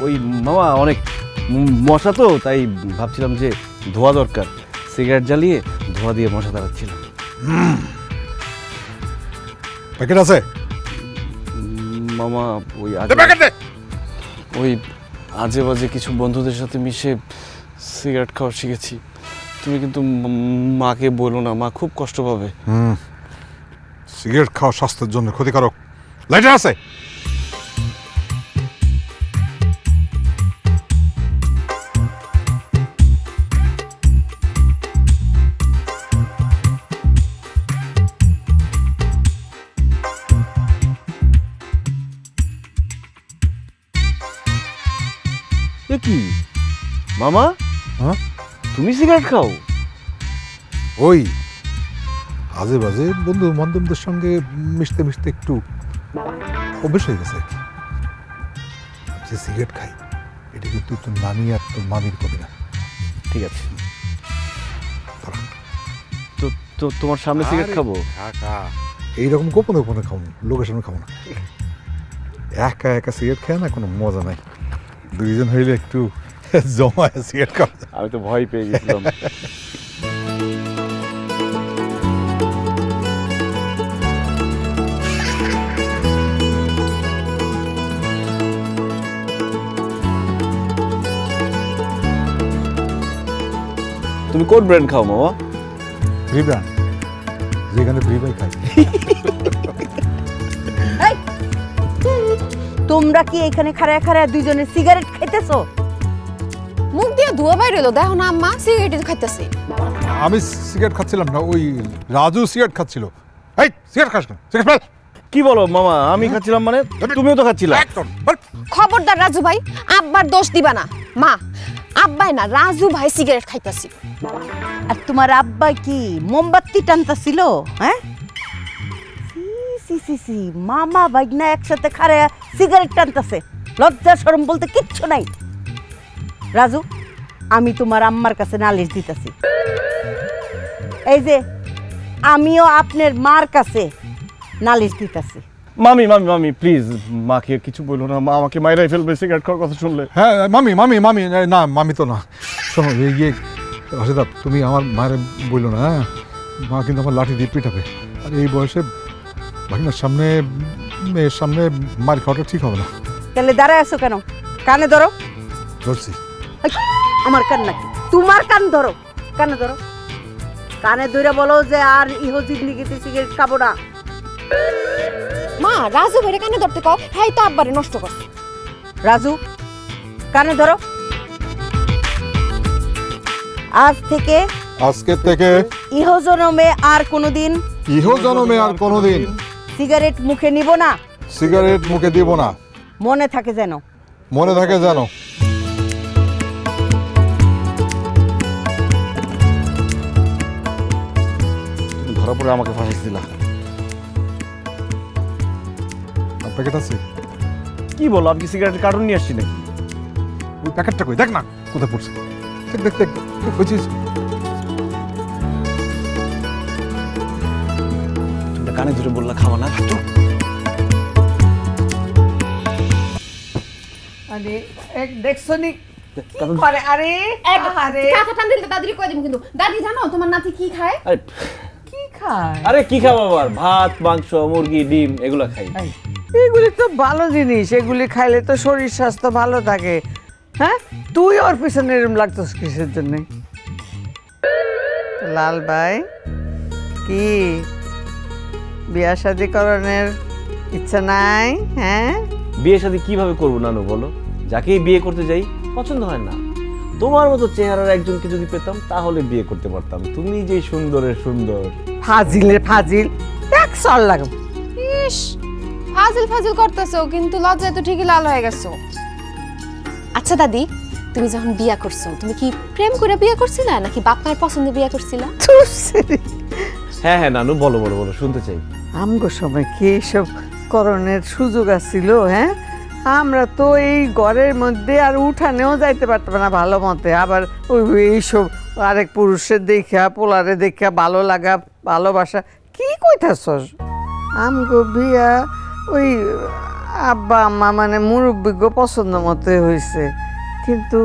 S4: ওই মামা অনেক মশা তো, তাই ভাবছিলাম যে ধোয়া দরকার, সিগারেট জ্বালিয়ে ধোয়া দিয়ে মশা তাড়াচ্ছিলাম।
S6: প্যাকেট আছে
S4: মামা? ওই আজে বাজে কিছু বন্ধুদের সাথে মিশে সিগারেট খাওয়া শিখেছি। তুমি কিন্তু মাকে বলো না, মা খুব কষ্ট পাবে।
S6: সিগারেট খাওয়া স্বাস্থ্যের জন্য ক্ষতিকারক। লাইটার আছে?
S4: কি মামা,
S6: হ্যাঁ
S4: তুমি সিগারেট খাও?
S6: ওই আজে বাজে বন্ধু বান্ধবদের সঙ্গে মিশতে মিশতে একটু অভ্যেস হয়ে গেছে আর কি। যে সিগারেট খাই এটা কিন্তু তোর নানি আর তোর মামির কবি না।
S4: ঠিক আছে, তো তো তোমার সামনে সিগারেট খাবো?
S6: এইরকম গোপনে গোপনে খাবো, লোকের সামনে খাবো না। একা একা সিগারেট খায় না কোনো মজা নাই, দুইজন হইলে একটু জমায় সিগারেট খাওয়া।
S4: আমি তো ভয় পেয়ে গেছিলাম। তুমি কোন ব্র্যান্ড খাও মামা?
S6: ফ্রি ব্র্যান্ড, যেখানে ফ্রি বাই খাই।
S5: তোমরা কি এখানে খাড়ায় খাড়ায় দুইজনে সিগারেট খাইতেছো?
S1: মুখ দিয়ে ধোয়া বাইরে এলো, দেখো না আম্মা সিগারেট খাইতেছে।
S6: আমি সিগারেট খাচ্ছিলাম না, ওই রাজু সিগারেট খাচ্ছিল। এই সিগারেট খাস না, সিগারেট ফেল।
S4: কি বলো মামা? আমি খাচ্ছিলাম মানে? তুমিও তো খাচ্ছিলা।
S1: খবরদার রাজু ভাই, আব্বার দোষ দিবা না। মা, আব্বাই না, রাজু ভাই সিগারেট খাইতেছিল।
S5: আর তোমার আব্বা কি মোমবাতি টানতাছিল? হ্যাঁ, সি সি সি, মামা ভাগনা একসাথে খারে সিগারেট টানতেছে, লজ্জা শরম বলতে কিচ্ছু নাই। রাজু, আমি তোমার আম্মার কাছে নালিশ দিতেছি। এই যে আমিও আপনার মার কাছে নালিশ দিতেছি।
S4: মামি মামি মামি প্লিজ, মাকে কিছু বলো না, মা আমাকে মাইরাই ফেলবে সিগারেট খাওয়ার কথা শুনলে।
S6: হ্যাঁ মামি মামি মামি, না মামি তো না। শোনো ইয়ে রাশেদা, তুমি আমার মায়ের বললো না, হ্যাঁ? মা কিন্তু আমার লাঠি দিয়ে পিটাবে, আর এই বয়সে ভাগিনার সামনে মেয়ের সামনে মার খাওয়াটা ঠিক হবে না।
S5: তাহলে দাঁড়ায় আছো কেন? কানে ধরো।
S6: ধরছি।
S5: এই, আমার কান নাকি? তোমার কান ধরো, কানে ধরো। কানে ধরে বলো যে আর ইহো জিন্দিগিতে সিগারেট খাবো না।
S1: মা রাজু ভাইরে কানে ধরতে কও, হ্যাঁ তো আব্বারে নষ্ট করছে।
S5: রাজু, কানে ধরো।
S6: আজকে থেকে
S5: ইহো জনমে আর কোনোদিন সিগারেট মুখে নিব না,
S6: সিগারেট মুখে দিব না।
S5: মনে থাকে যেন।
S4: তুমি ধরা পড়ে আমাকে ফাঁসাইছিলা।
S6: প্যাকেট আছে?
S4: কি বলো, আমি কি সিগারেটের কার্টুন নিয়ে আসছি নাকি?
S6: ওই প্যাকেটটা কই, দেখ না কোথায় পড়ছে। দেখ দেখ দেখ, বুঝছিস?
S4: তোমরা কানে ধরে বললা খাওয়া না, তো
S2: আরে এক দেখছো নি কি করে? আরে আরে
S1: কাকা টান দিলে দাদি কই দিম কিন্তু। দাদি জানো তোমার নাতি কি খায়?
S2: কি খায়?
S7: আরে কি খাবো আবার? ভাত, মাংস, মুরগি, ডিম এগুলো খাই।
S2: এগুলি তো ভালো জিনিস, এগুলি খাইলে তো শরীর স্বাস্থ্য ভালো থাকে। হ্যাঁ, তুই ওর পিছনে এরম লাগতোস কিসের জন্য? লাল ভাই, কি বিয়া শাদী করণের ইচ্ছা নাই? হ্যাঁ,
S7: বিয়ে শাদী কিভাবে করবো নানু বলো? যাকেই বিয়ে করতে যাই পছন্দ হয় না। তোমার মতো চেহারার একজনকে যদি পেতাম তাহলে বিয়ে করতে পারতাম। তুমি যে সুন্দরের সুন্দর।
S2: ফাজিলের ফাজিল, এক চল লাগাম।
S1: ইস, ফাজিল করতেছো, কিন্তু লজ্জায় তো ঠিকই লাল হয়ে গেছো। আচ্ছা দাদি, তুমি যখন বিয়া করছো, তুমি কি প্রেম করে বিয়ে করছিলা নাকি বাপ মায়ের পছন্দে বিয়ে করছিলা?
S7: হ্যাঁ হ্যাঁ নানু, বলো বলো বলো, শুনতে চাই।
S2: আমগো সময় কি এইসব করণের সুযোগ আছিল? হ্যাঁ, আমরা তো এই ঘরের মধ্যে আর উঠানেও যাইতে পারতাম না ভালো মতে। আবার ওই এইসব আরেক পুরুষের দেখা, পোলারে দেখা ভালো লাগা, ভালোবাসা, কি কইতাছস? আমগো বিয়া ওই আব্বা আম্মা মানে মুরব্বিজ্ঞ পছন্দ মতোই হয়েছে, কিন্তু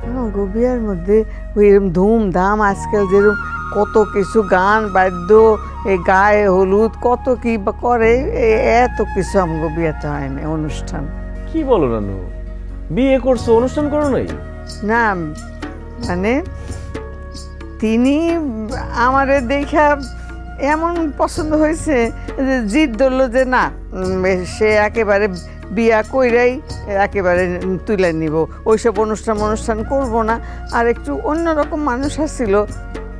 S2: আমগো বিয়ার মধ্যে ওই এরকম ধুমধাম আজকাল যেরকম কত কিছু গান বাদ্য, এই গায়ে হলুদ কত কি করে, এত কিছু আমগো বিয়েতে হয় না। অনুষ্ঠান
S7: কি বলো নানু? বিয়ে করছো, অনুষ্ঠান করো নাই?
S2: না, মানে তিনি আমারে দেখা এমন পছন্দ হয়েছে যে জিদ ধরলো যে না, সে একেবারে বিয়া কইরাই একেবারে তুলে নিব, ওইসব অনুষ্ঠান করব না। আর একটু অন্যরকম মানুষ আসছিল,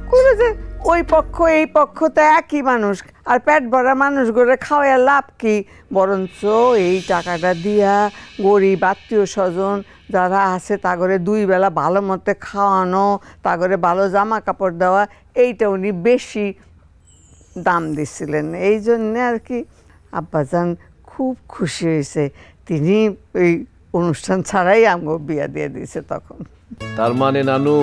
S2: কইলো যে ওই পক্ষ এই পক্ষ তো একই মানুষ, আর পেট ভরা মানুষ গড়ে খাওয়ার লাভ কি? বরঞ্চ এই টাকাটা দিয়া গরিব আত্মীয় স্বজন যারা আছে তাগরে 2 বেলা ভালো মতে খাওয়ানো, তাগরে ভালো জামা কাপড় দেওয়া, এইটা উনি বেশি দাম দিছিলেন। এই জন্যে আর কি আব্বাজান খুব খুশি হয়েছে, তিনি এই অনুষ্ঠান ছাড়াই আমগো বিয়া দিয়ে দিয়েছে তখন।
S7: তার মানে নানু,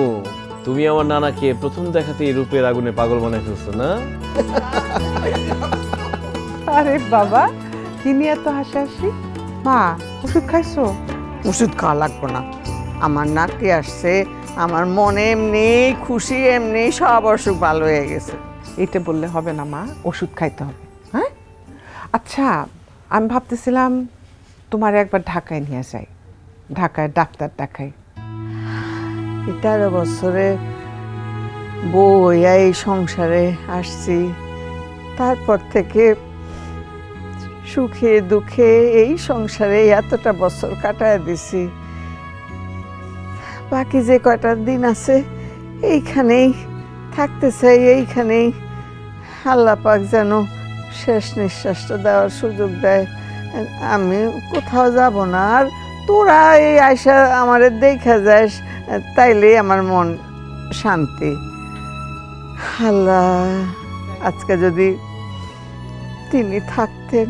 S7: তুমি আমার নানাকে প্রথম দেখাতেই রূপের আগুনে পাগল বানাই ফেলছো না?
S8: আরে বাবা, কি নিয়ে এত হাসাহাসি? মা, ওষুধ খাইছো?
S2: ওষুধ খাওয়া লাগবো না, আমার নাতি আসছে, আমার মনে এমনি খুশি, এমনি সব অসুখ ভালো হয়ে গেছে।
S8: এটা বললে হবে না মা, ওষুধ খাইতে হবে। হ্যাঁ, আচ্ছা, আমি ভাবতেছিলাম তোমার একবার ঢাকায় নিয়ে যাই, ঢাকায় ডাক্তার দেখাই।
S2: 13 বছরে বউ হইয়া এই সংসারে আসছি, তারপর থেকে সুখে দুঃখে এই সংসারে এতটা বছর কাটায় দিছি। বাকি যে কয়টা দিন আছে এইখানেই থাকতে চাই, এইখানেই আল্লাহ পাক যেন শেষ নিঃশ্বাসটা দেওয়ার সুযোগ দেয়। আমি কোথাও যাব না, আর তোরা এই আয়সা আমারে দেখা যাস, তাইলে আমার মন শান্তি। আল্লাহ, আজকে যদি তিনি থাকতেন পাইতেন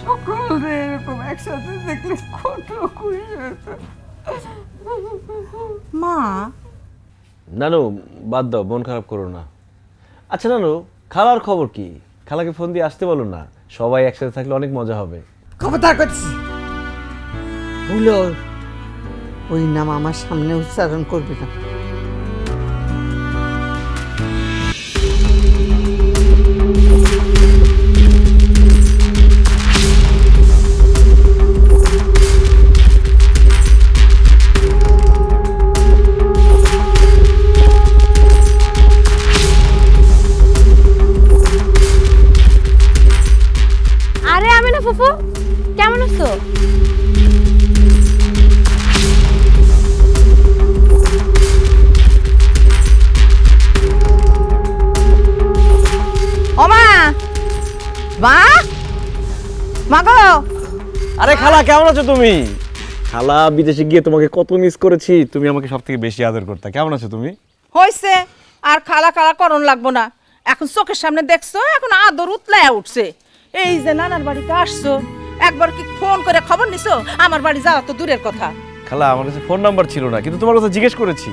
S2: সকলে এরকম একসাথে দেখলে কত খুশি হতো।
S8: মা
S4: নানু বাদ দাও, মন খারাপ করো না। আচ্ছা নানু, খালার খবর কি? খালাকে ফোন দিয়ে আসতে বলো না, সবাই একসাথে থাকলে অনেক মজা হবে।
S2: খবরদার করছি, ভুলো ওই নাম আমার সামনে উচ্চারণ করবি না।
S3: আরে আমি না ফুফু, কেমন আছো?
S5: ও মা, মা, মা গো।
S4: আরে খালা, কেমন আছো তুমি? খালা, বিদেশে গিয়ে তোমাকে কত মিস করেছি। তুমি আমাকে সবথেকে বেশি আদর করতে। কেমন আছো তুমি?
S10: হইছে, আর খালা খালা করণ লাগবো না। এখন চোখের সামনে দেখছো, এখন আদর উতলায় উঠছে। এই যে নানার বাড়িতে আসছো, একবার কি ফোন করে খবর নিছো? আমার বাড়ি যাওয়া তো দূরের কথা।
S4: খালা, আমার কাছে ফোন নাম্বার ছিল না, কিন্তু তোমার কথা জিজ্ঞেস করেছি।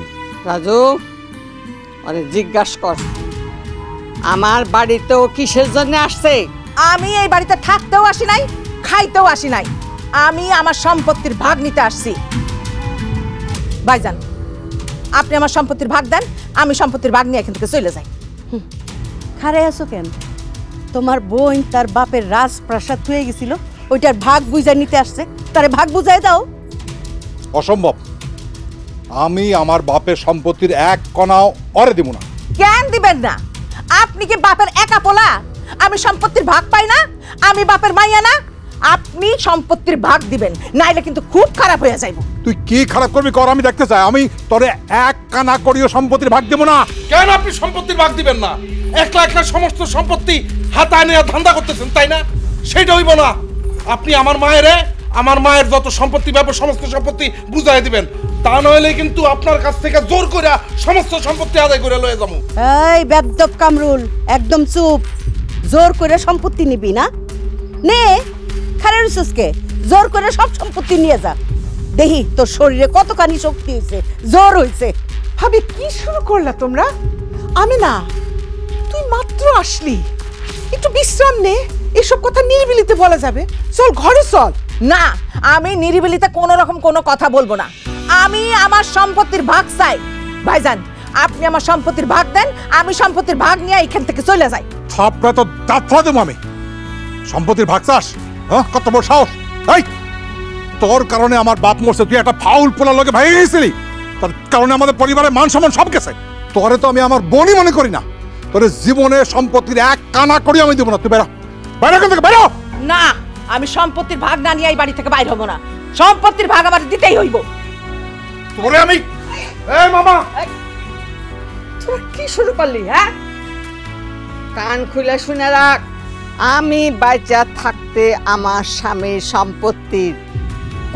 S2: রাজু, আরে জিজ্ঞাসা কর আমার বাড়িতেও কিসের জন্য আসছে।
S10: আমি এই বাড়িতে থাকতেও আসি নাই, খাইতেও আসি নাই। আমি আমার সম্পত্তির ভাগ নিতে আসছি। ভাইজান, আপনি আমার সম্পত্তির ভাগ দেন, আমি সম্পত্তির ভাগ নিয়ে এখান থেকে চলে যাই।
S5: খারে আছো কেন? তোমার বোন তার বাপের রাজপ্রাসাদ হয়ে গেছিল, ওইটার ভাগ বুঝাই নিতে আসছে, তারে ভাগ বুঝাই দাও।
S6: অসম্ভব। আমি আমার বাপের সম্পত্তির এক কণাও অরে দিব না।
S10: কেন দিবেন না? আপনি কি বাপের একা পোলা? আমি সম্পত্তির ভাগ পাই না? আমি বাপের মাইয়া না? আপনি সম্পত্তির ভাগ দিবেন, নাইলে কিন্তু খুব খারাপ হয়ে যাইব।
S6: তুই কি খারাপ করবি কর, আমি দেখতে চাই। আমি তোরে এক কানা করিও সম্পত্তির ভাগ দেব না।
S11: কেন আপনি সম্পত্তির ভাগ দিবেন না? একলা একলা সমস্ত সম্পত্তি হাতায় নিয়ে ধান্দা করতেছেন, তাই না? সেটা হইব না। আপনি আমার মায়ের যত সম্পত্তি ব্যাপার সমস্ত সম্পত্তি বুঝাই দিবেন, তা নইলে কিন্তু আপনার কাছ থেকে জোর করে সমস্ত সম্পত্তি আদায় করে লয়ে যাবো।
S5: এই বেদব কামরুল, একদম চুপ। জোর করে সম্পত্তি নিবি না? নে, খারে রুসুসকে জোর করে সব সম্পত্তি নিয়ে যা। দেখি তোর শরীরে কতখানি শক্তি হয়েছে, জোর হয়েছে।
S8: ভাবি, কি শুরু করলা তোমরা? আমি না, তুই মাত্র আসলি, একটু বিশ্রাম নে। এসব কথা নিরিবিলিতে বলা যাবে? চল ঘরে চল।
S10: না, আমি নিরিবিলিতে কোনো রকম কোনো কথা বলবো না। আমি আমার সম্পত্তির ভাগ চাই। ভাইজান, আপনি আমার সম্পত্তির ভাগ দেন, আমি সম্পত্তির ভাগ নিয়ে এখান থেকে চলে যাই।
S6: থাপড়া তো দাঁত ফেলা দেবো আমি। সম্পত্তির ভাগ চাস? হ্যাঁ, কত বড় সাহস! এই, তোর কারণে আমার বাপ মরছে, তুই একটা ফাউল পোলা লোকে ভাই গেছিলি, তার কারণে আমাদের পরিবারের মান সম্মান সব গেছে। তোরে তো আমি আমার বোনই মনে করি না। তোর জীবনে সম্পত্তির এক কানা করি আমি দেবো না। তুই বেরো, বাইরে এখান থেকে বেরো।
S10: না, আমি সম্পত্তির ভাগ না নিয়ে এই বাড়ি থেকে বাইর হবো না। সম্পত্তির ভাগ আমার দিতেই হইব।
S11: তোরে আমি, এই মামা,
S2: তোরা কি শুরু করলি? হ্যাঁ, কান খুলে শুনে রাখ, আমি বাচ্চা থাকতে আমার স্বামীর সম্পত্তির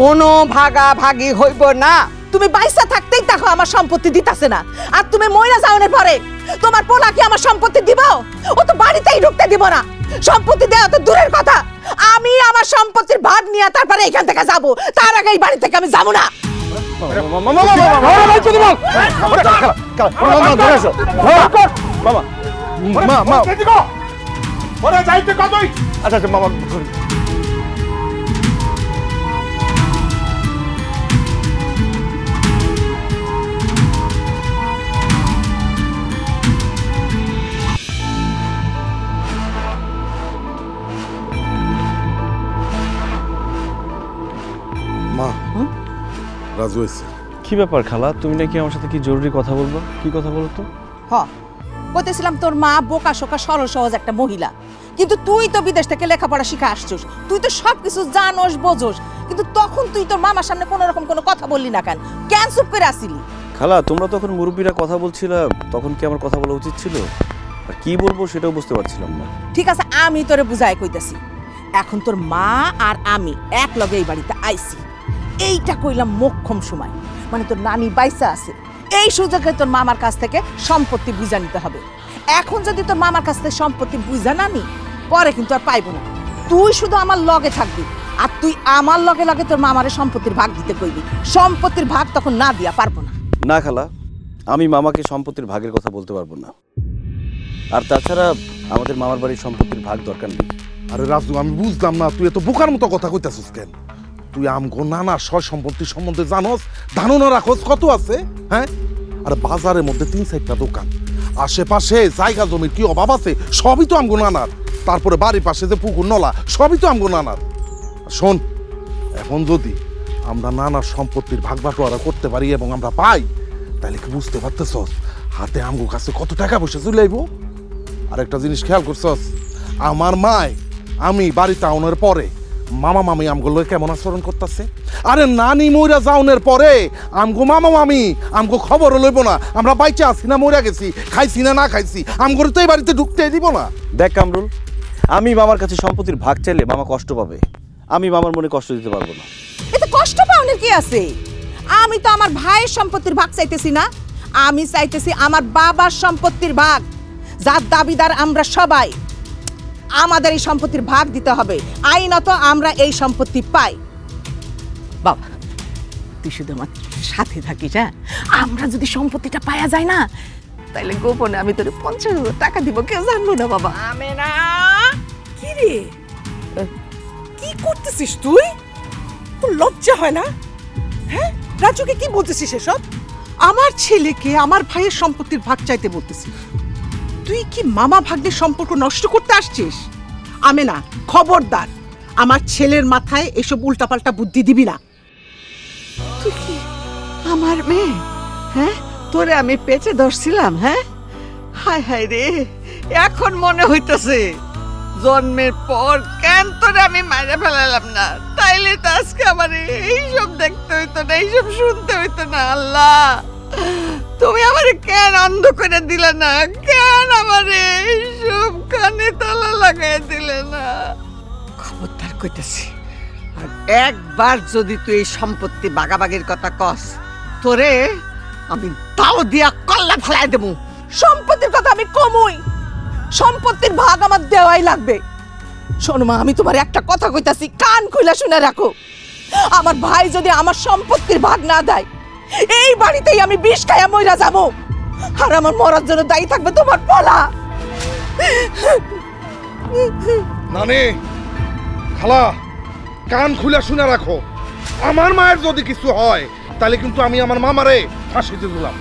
S2: কোনো ভাগাভাগি হইব না।
S10: তুমি বাইসা থাকতেই দেখো আমার সম্পত্তি দিতাছে না, আর তুমি মইরা যাওয়ার পরে তোমার পোলা কি আমার সম্পত্তি দিব? ও তো বাড়িতেই ঢুকতে দিব না। সম্পত্তি দেওয়া তো দূরের কথা, আমি আমার সম্পত্তির ভাগ নিয়ে তারপরে এখান থেকে যাব। তার আগে এই বাড়ি থেকে আমি যাব না।
S4: আচ্ছা আচ্ছা মামা,
S6: মা, রাজু এসে।
S4: কি ব্যাপার খালা, তুমি নাকি আমার সাথে কি জরুরি কথা বলবো? কি কথা বলো তো?
S10: বলতেছিলাম তোর মা বোকা শোকা সরল সহজ একটা মহিলা, কিন্তু তুই তো বিদেশ থেকে লেখাপড়া শিখে আসছিস, তুই তো সবকিছু জানোস বোঝোস, কিন্তু তখন তুই তোর মামার সামনে কোনো রকম কোনো কথা বললি না কেন? কেন চুপ করে আসিলি?
S4: খালা, তোমরা তখন মুরব্বীরা কথা বলছিলাম, তখন কি আমার কথা বলা উচিত ছিল? আর কি বলবো সেটাও বুঝতে পারছিলাম না।
S10: ঠিক আছে, আমি তোরে বুঝাই কইতাছি। এখন তোর মা আর আমি এক লগে এই বাড়িতে আইছি, এইটা কইলাম মোক্ষম সময়, মানে তোর নানি বাইসা আছে, এই সুযোগে তোর মামার কাছ থেকে সম্পত্তি বুঝা নিতে হবে। এখন যদি তোর মামার কাছ থেকে সম্পত্তি বুঝা না নি, পরে কিন্তু আর পাইব না। তুই শুধু আমার লগে থাকবি, আর তুই আমার লগে লগে তোর মামারে সম্পত্তির ভাগ দিতে কইবি। সম্পত্তির ভাগ তখন না দিয়া পারবো না।
S7: না খালা, আমি মামাকে সম্পত্তির ভাগের কথা বলতে পারবো না। আর তাছাড়া আমাদের মামার বাড়ির সম্পত্তির ভাগ দরকার নেই।
S11: আরে রাজু, আমি বুঝলাম না তুই এত বোকার মতো কথা কইতাছিস কেন? তুই আমগো নানা সয় সম্পত্তি সম্বন্ধে জানোস, ধারণা রাখোস কত আছে? হ্যাঁ, আরে বাজারের মধ্যে 3-4টা দোকান, আশেপাশে জায়গা জমির কি অভাব আছে? সবই তো আমগো নানার। তারপরে বাড়ির পাশে যে পুকুর নলা, সবই তো আমগো নানার। শোন, এখন যদি আমরা নানার সম্পত্তির ভাগ বাটোয়ারা করতে পারি এবং আমরা পাই, তাহলে কি বুঝতে পারতেছস হাতে আমগো কাছে কত টাকা পয়সা চলে আইব? আর একটা জিনিস খেয়াল করছস, আমার মায় আমি বাড়িতে আউনের পরে মামা মামি আমগুলো কেমন আচরণ করতেছে? আরে নানি মইরা যাওনের পরে আমগো মামা মামি আমগো খবর লইব না আমরা বাইচে আছি না মইরা গেছি, খাইছি না না খাইছি, আমগো তো এই বাড়িতে ঢুকতে দিব না।
S7: দেখ কামরুল, আমি মামার কাছে সম্পত্তির ভাগ চাইলে মামা কষ্ট পাবে। আমি মামার মনে কষ্ট দিতে পারবো না।
S10: এতে কষ্ট পাওয়ার কি আছে? আমি তো আমার ভাইয়ের সম্পত্তির ভাগ চাইতেছি না, আমি চাইতেছি আমার বাবার সম্পত্তির ভাগ, যার দাবিদার আমরা সবাই। আমাদের এই সম্পত্তির ভাগ দিতে হবে, আইনত আমরা এই সম্পত্তি পাই। বাবা, তুই শুধু আমার সাথে থাকিস। হ্যাঁ, আমরা যদি সম্পত্তিটা পাওয়া যায় না, তাহলে গোপনে আমি তোর 50,000 টাকা দিব, কেউ জানবো না। বাবা আমেনা, কি রে, কি করতেছিস তুই? তোর লজ্জা হয় না? হ্যাঁ, রাজুকে কি বলতেছিস এসব?
S12: আমার ছেলেকে আমার ভাইয়ের সম্পত্তির ভাগ চাইতে বলতেছিস? তুই কি মামা ভাগ্নের সম্পর্ক নষ্ট করতে আসছিস? আমেনা, খবরদার আমার ছেলের মাথায় এসব উল্টাপাল্টা বুদ্ধি দিবি না।
S2: তুই কি আমার মেয়ে? হ্যাঁ, তোরে আমি পেটে ধরছিলাম। হ্যাঁ, হায় হায় রে, এখন মনে হইতেছে জন্মের পর কেন তোরে আমি মাইরে ফেলালাম না, তাইলে তো আজকে আমার এইসব দেখতে হইতো না, এইসব শুনতে হইতো না। আল্লাহ, তুমি আমারে কেন অন্ধ করে দিলে না? কেন আমারে এইসব কানে তালা লাগাই দিলে না? খবরদার কইতেছি, আর একবার যদি তুই এই সম্পত্তি বাগাবাগির কথা কস, তোরে আমি তাও দিয়া কল্লা ফেলাই দেবো।
S10: সম্পত্তির কথা আমি কমই, সম্পত্তির ভাগ আমার দেওয়াই লাগবে। শোনো মা, আমি তোমার একটা কথা কইতাছি, কান খুলে শুনে রাখো। আমার ভাই যদি আমার সম্পত্তির ভাগ না দেয়, এই বাড়িতেই আমি বিষ খাইয়া মইরা যাবো, আর আমার মরার জন্য দায়ী থাকবে তোমার পোলা।
S11: নানি, খালা, কান খুলে শুনে রাখো। আমার মায়ের যদি কিছু হয়, তাহলে কিন্তু আমি আমার মামারে ফাঁসিতে দিলাম,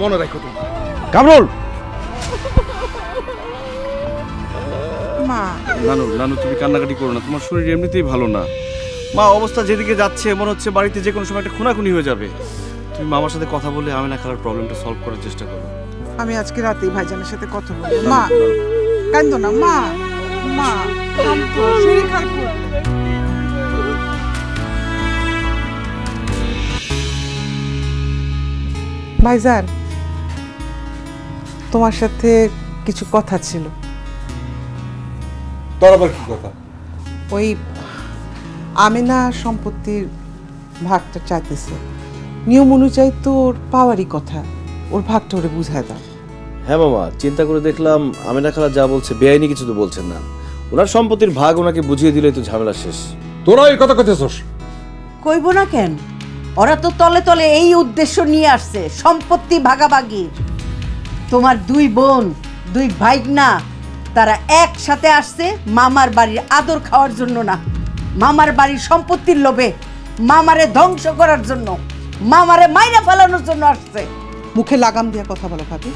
S11: মনে রাখো তুমি।
S7: কামরুল,
S12: মা,
S4: নানু নানু তুমি কান্নাকাটি করো না, তোমার শরীর এমনিতেই ভালো না। মা অবস্থা যেদিকে যাচ্ছে মনে হচ্ছে বাড়িতে যে কোনো সময় একটা খুনাখুনি হয়ে যাবে। তুমি মামার সাথে কথা বলে আমেনা খালার প্রবলেমটা সলভ করার চেষ্টা করো।
S12: আমি আজকে রাতেই ভাইজানের সাথে কথা বলবো। মা, কান্দো না মা, মা শরীর খারাপ করবে। ভাইজান, তোমার সাথে কিছু কথা ছিল।
S6: তোর আবার কি কথা?
S12: ওই আমেনা সম্পত্তির ভাগটা চাইতেছে, নিয়ম অনুযায়ী তোর পাওয়ারই কথা, ওর ভাগটা ওরে বুঝায় দাও।
S7: হ্যাঁ মামা, চিন্তা করে দেখলাম আমেনা খালা যা বলছে বেআইনি কিছু তো বলছেন না। ওনার সম্পত্তির ভাগ ওনাকে বুঝিয়ে দিলেই তো ঝামেলা শেষ।
S6: তোরা এই কথা কইতেছস?
S5: কইব না কেন? ওরা তো তলে তলে এই উদ্দেশ্য নিয়ে আসছে, সম্পত্তি ভাগাভাগির। তোমার দুই বোন, দুই ভাইগনা, তারা একসাথে আসছে মামার বাড়ির আদর খাওয়ার জন্য না, মামার বাড়ির সম্পত্তির লোভে, মামারে ধ্বংস করার জন্য, মামারে মাইরা ফেলানোর জন্য আসছে।
S12: মুখে লাগাম দিয়ে কথা বলো ভাবি।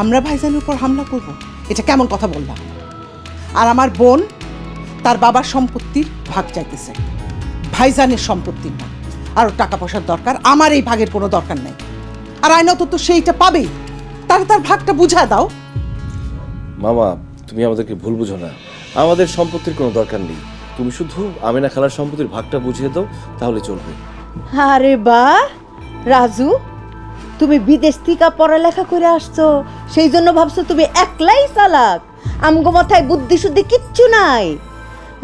S12: আমরা ভাইজানের উপর হামলা করব, এটা কেমন কথা বললাম? আর আমার বোন তার বাবার সম্পত্তির ভাগ চাইতেছে, ভাইজানের সম্পত্তির না। আরও টাকা পয়সার দরকার, আমার এই ভাগের কোনো দরকার নেই। আর আইনত তো সেইটা পাবেই, তার তার ভাগটা বুঝা দাও।
S7: মামা, তুমি আমাদেরকে ভুল বুঝো না, আমাদের সম্পত্তির কোনো দরকার নেই। তুমি শুধু আমেনা খালার সম্পত্তির ভাগটা বুঝিয়ে দাও, তাহলে চলবে।
S5: আরে বাহ রাজু, তুমি বিদেশ থেকে পড়ালেখা করে আসছো, সেই জন্য ভাবছো তুমি একলাই চালাক, আমগো মাথায় বুদ্ধি শুদ্ধি কিচ্ছু নাই।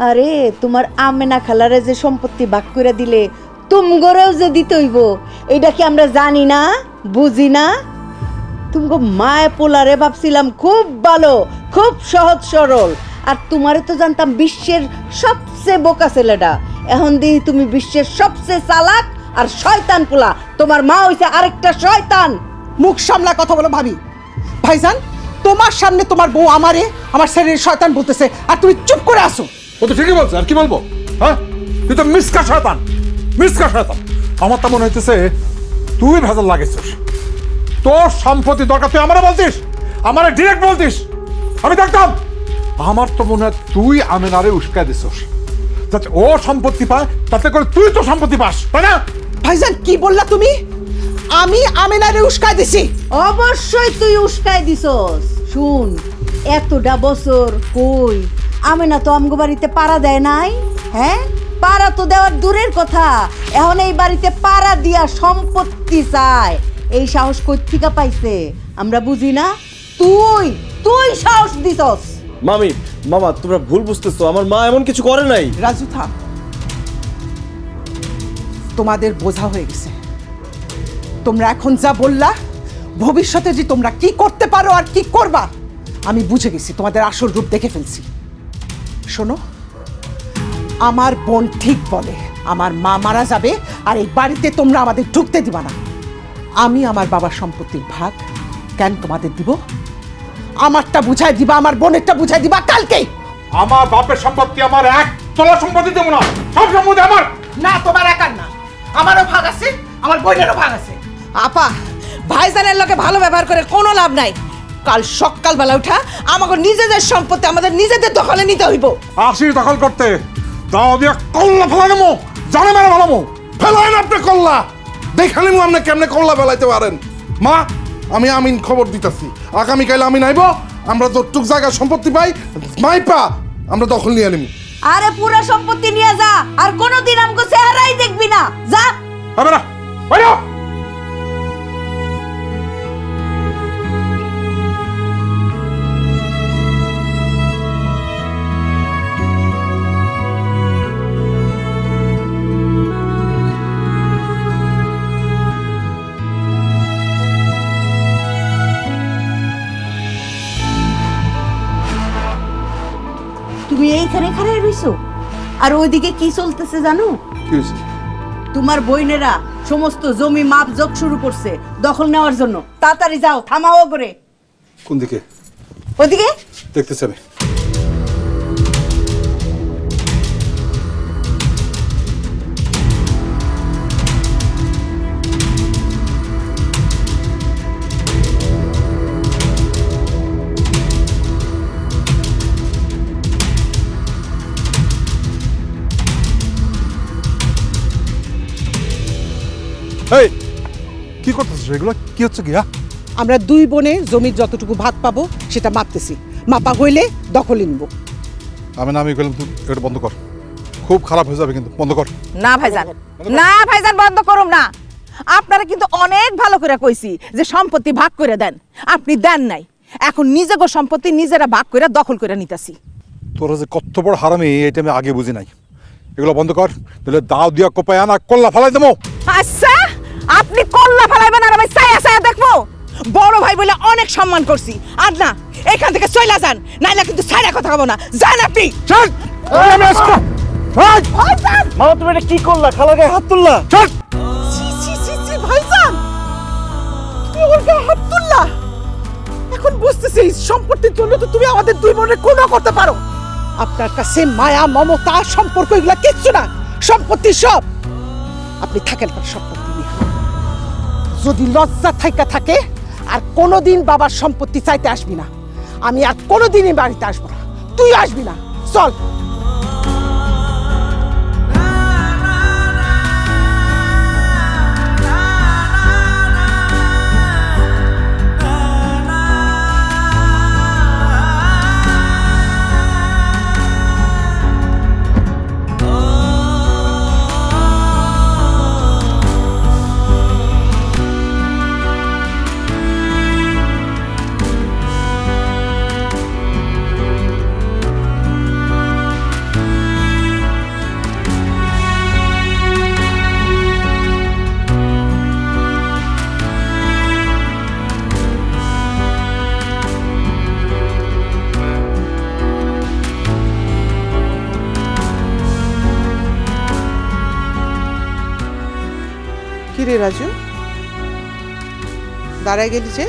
S5: আরে তোমার আমেনা খালারে যে সম্পত্তি ভাগ করে দিলে, তুমগরেও যে দিতে হইব, এটা কি আমরা জানি না, বুঝি না? তুমগো মায় পোলারে ভাবছিলাম খুব ভালো, খুব সহজ সরল, আর তোমারে তো জানতাম বিশ্বের সবচেয়ে বোকা ছেলেটা, এখন দিই তুমি বিশ্বের সবচেয়ে চালাক আর শয়তান পোলা। তোমার মা হইছে আরেকটা শয়তান।
S12: মুখ সামলা কথা বলো ভাবি। ভাইজান, তোমার সামনে তোমার বউ আমারে আমার ছেলের শয়তান বলতেছে আর তুমি চুপ করে আসো।
S6: ও তো ঠিকই বলছে, আর কি বলবো? হ্যাঁ, তুই তো মিসকা শয়তান, মিসকা শয়তান। আমার তো মনে হইতেছে তুই ভেজাল লাগিয়েছিস। তোর সম্পত্তি দরকার তুই আমারে বলতিস, আমারে ডিরেক্ট বলতিস, আমি দেখতাম। আমার তো মনে হয় তুই আমিনারে উস্কায় দিছিস যাতে ও সম্পত্তি পায়, তাতে করে তুই তো সম্পত্তি পাস, তাই না?
S12: ভাইজান কি বললা তুমি? আমি আমিনারে উস্কায় দিছি?
S5: অবশ্যই তুই উস্কায় দিছস। শুন, এতটা বছর কই আমিনা তো আমগো বাড়িতে পাড়া দেয় নাই। হ্যাঁ, পাড়া তো দেওয়ার দূরের কথা, এখন এই বাড়িতে পাড়া দিয়া সম্পত্তি চায়। এই সাহস কই থেকে পাইছে আমরা বুঝি না। তুই তুই সাহস দিছস।
S4: মামি, মামা, তোমরা ভুল বুঝতেছো, আমার মা এমন কিছু করে নাই।
S12: রাজু থাম, তোমাদের বোঝা হয়ে গেছে। তোমরা এখন যা বললা, ভবিষ্যতে যে তোমরা কি করতে পারো আর কি করবা আমি বুঝে গেছি, তোমাদের আসল রূপ দেখে ফেলছি। শোনো, আমার বোন ঠিক বলে, আমার মা মারা যাবে আর এই বাড়িতে তোমরা আমাদের ঢুকতে দিবা না। আমি আমার বাবার সম্পত্তির ভাগ কেন তোমাদের দিব? আমারটা বুঝাই দিবা, আমার বোনেরটা বুঝাই দিবা কালকেই।
S6: আমার বাপের সম্পত্তি আমার এক তোলা সম্পত্তি দেবো না, সব সম্পত্তি আমার।
S12: না, তোমার একার না, আমারও ভাগ আছে, আমার বোনেরও ভাগ আছে।
S10: আপা, ভাইজানের লোকে ভালো ব্যবহার করে কোনো লাভ নাই। কাল সকালবেলা উঠা আমাকে নিজেদের সম্পত্তি আমাদের নিজেদের দখলে নিতে হইব।
S6: আসি দখল করতে, দাও দিয়া কল্লা ফেলা নেবো, জানে মেরে ফেলামো।
S11: ফেলাইন আপনি কল্লা, দেখালি মু আপনি কেমনে কল্লা ফেলাইতে পারেন। মা, আমি আমিন খবর দিতেছি, আগামীকাল আমিন আইব, আমরা যতটুক জায়গা সম্পত্তি পাই মাইপা আমরা দখল নিয়ে নিব।
S5: আরে পুরো সম্পত্তি নিয়ে যা, আর কোনোদিন আমগো চেহারাই দেখবি না, যা।
S6: হবে না, বাইরে
S5: তুমি এইখানে খাড়াই রইছো, আর ওইদিকে কি চলতেছে জানো?
S6: কি হয়েছে?
S5: তোমার বইনেরা সমস্ত জমি মাপ যোগ শুরু করছে দখল নেওয়ার জন্য। তাড়াতাড়ি যাও, থামাও করে।
S6: কোন দিকে?
S5: ওইদিকে
S6: দেখতেছি আমি। এই কি করতেছিস? এগুলো কি হচ্ছে? কি
S12: আমরা দুই বোনে জমির যতটুকু ভাগ পাবো সেটা মাপতেছি, মাপা হইলে দখলে নিব।
S6: আমি বললাম তুই এটা বন্ধ কর, খুব খারাপ হয়ে যাবে কিন্তু, বন্ধ কর।
S10: না ভাইজান, না ভাইজান, বন্ধ করুম না। আপনারা কিন্তু অনেক ভালো করে কইছি যে সম্পত্তি ভাগ করে দেন, আপনি দেন নাই। এখন নিজেগো সম্পত্তি নিজেরা ভাগ করে দখল করে নিতেছি।
S6: তোরা যে কত বড় হারামি এটা আমি আগে বুঝি নাই। এগুলো বন্ধ কর, তাহলে দাও দিয়া কোপায় আনা কল্লা ফেলাই দেবো।
S10: আচ্ছা, আপনি কল্লা ফেলাইবেন আর আমি ছায়া ছায়া দেখবো? বড় ভাই বলে অনেক সম্মান করছি, আর না এখান থেকে চলে যান, নাইলে কিন্তু ছায়া কথা কব না। যান আপনি।
S4: মামা, তুমি এটা কি করলা? খালা গায়ে হাত তুললা।
S12: ভাইজান, তুমি ওর গায়ে হাত তুললা? এখন বুঝতেছি সম্পত্তির জন্য তো তুমি আমাদের দুই বোনের কোনো করতে পারো। আপনার কাছে মায়া মমতা সম্পর্ক এগুলা কিচ্ছু না, সম্পত্তি সব আপনি থাকেন সম্পত্তি নিয়ে। যদি লজ্জা থাইকা থাকে আর কোনোদিন বাবার সম্পত্তি চাইতে আসবি না, আমি আর কোনোদিনই বাড়িতে আসবো না, তুই আসবি না। চল। কি রে রাজু, দাঁড়ায় গেলি যে?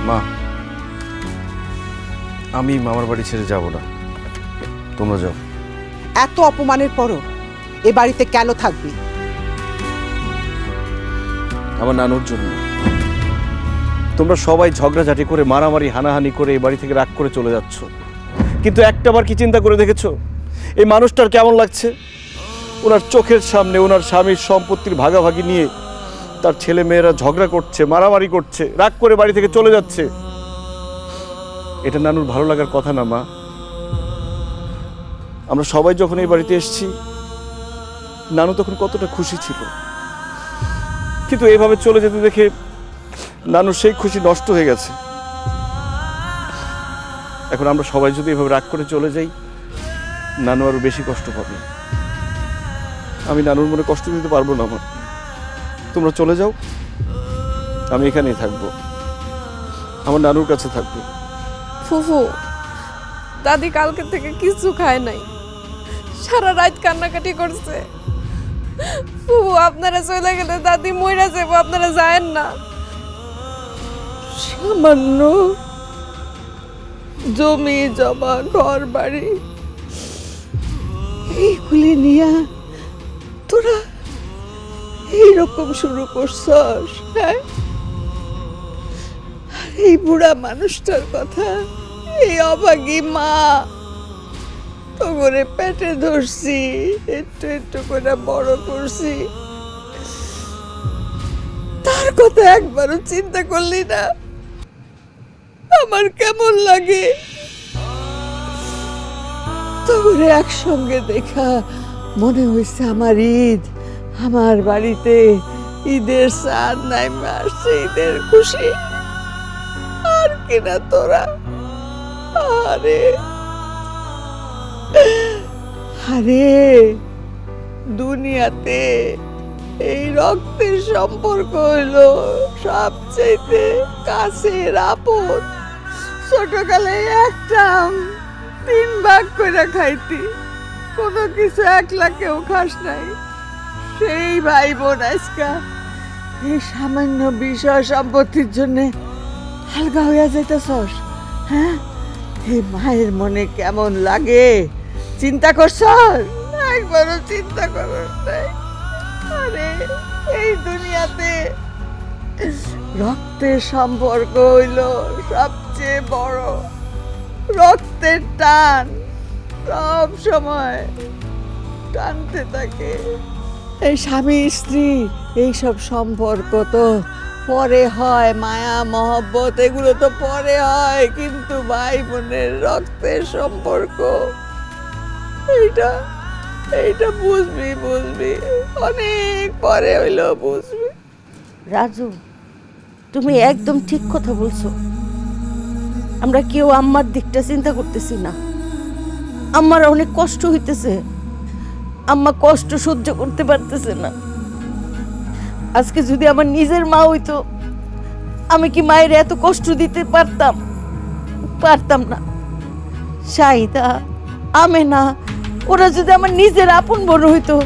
S4: মা, আমি মামার বাড়ি ছেড়ে যাব না, তোমরা যাও।
S12: এত অপমানের পরও এ বাড়িতে কেন থাকবি?
S4: আমার নানুর জন্য। তোমরা সবাই ঝগড়াঝাটি করে, মারামারি হানাহানি করে এই বাড়ি থেকে রাগ করে চলে যাচ্ছ, কিন্তু একটাবার কি চিন্তা করে দেখেছো এই মানুষটার কেমন লাগছে? ওনার চোখের সামনে ওনার স্বামীর সম্পত্তির ভাগাভাগি নিয়ে তার ছেলে মেয়েরা ঝগড়া করছে, মারামারি করছে, রাগ করে বাড়ি থেকে চলে যাচ্ছে। এটা নানুর ভালো লাগার কথা না মা। আমরা সবাই যখন এই বাড়িতে এসেছি, নানু তখন কতটা খুশি ছিল, কিন্তু এইভাবে চলে যেতে দেখে নানুর সেই খুশি নষ্ট হয়ে গেছে। এখন আমরা সবাই যদি এভাবে রাগ করে চলে যাই, নানু আরো বেশি কষ্ট পাবে। আমি নানুর মনে কষ্ট দিতে পারবো না। আমার তোমরা চলে যাও, আমি এখানেই থাকবো, আমার নানুর কাছে থাকবো।
S1: ফুফু, দাদি কালকে থেকে কিছু খায় নাই, সারা রাত কান্নাকাটি করছে। ফুফু, আপনারা চলে গেলে দাদি মইরা যাবো, আপনারা যায়েন না। সামান্য জমি জমা ঘর বাড়ি এইগুলি নিয়া তোরা এইরকম শুরু করছস? হ্যাঁ, এই বুড়া মানুষটার কথা, এই অভাগী মা তো করে পেটে ধরছি, একটু একটু করে বড় করছি, তার কথা একবারও চিন্তা করলি না? আমার কেমন লাগে তোরে একসঙ্গে দেখা, মনে হয়েছে আমার ঈদ, আমার বাড়িতে ঈদের চাঁদ নাইমে আসছে, ঈদের খুশি। আর কিনা তোরা, আরে আরে দুনিয়াতে এই রক্তের সম্পর্ক হইলো সবচেয়ে কাছের আপন। ছোটকালে একটা 3 ভাগ করে খাইতি, কোনো কিছু একলা কেউ খাস নাই। সেই ভাই বোন আজকা এই সামান্য বিষয় সম্পত্তির জন্য হালকা হইয়া যাইতেছস? হ্যাঁ, এই মায়ের মনে কেমন লাগে চিন্তা করছ? একবারও চিন্তা করস নাই? আরে এই দুনিয়াতে রক্তের সম্পর্ক হইল সবচেয়ে বড়। রক্তের টান সব সময় টানতে থাকে। এই স্বামী স্ত্রী এইসব সম্পর্ক তো পরে হয়, মায়া মহব্বত এগুলো তো পরে হয়, কিন্তু ভাই বোনের রক্তের সম্পর্ক এইটা এইটা বুঝবি অনেক পরে হইলো বুঝবি।
S5: রাজু, তুমি একদম ঠিক কথা বলছো। আমরা কেউ আম্মার দিকটা চিন্তা করতেছি না। আম্মার অনেক কষ্ট হইতেছে, আম্মা কষ্ট সহ্য করতে পারতেছে না। আজকে যদি আমার নিজের মা হইতো, আমি কি মায়ের এত কষ্ট দিতে পারতাম? পারতাম না। শাহিদা, আমেনা, ওরা যদি আমার নিজের আপন বোন হইতো,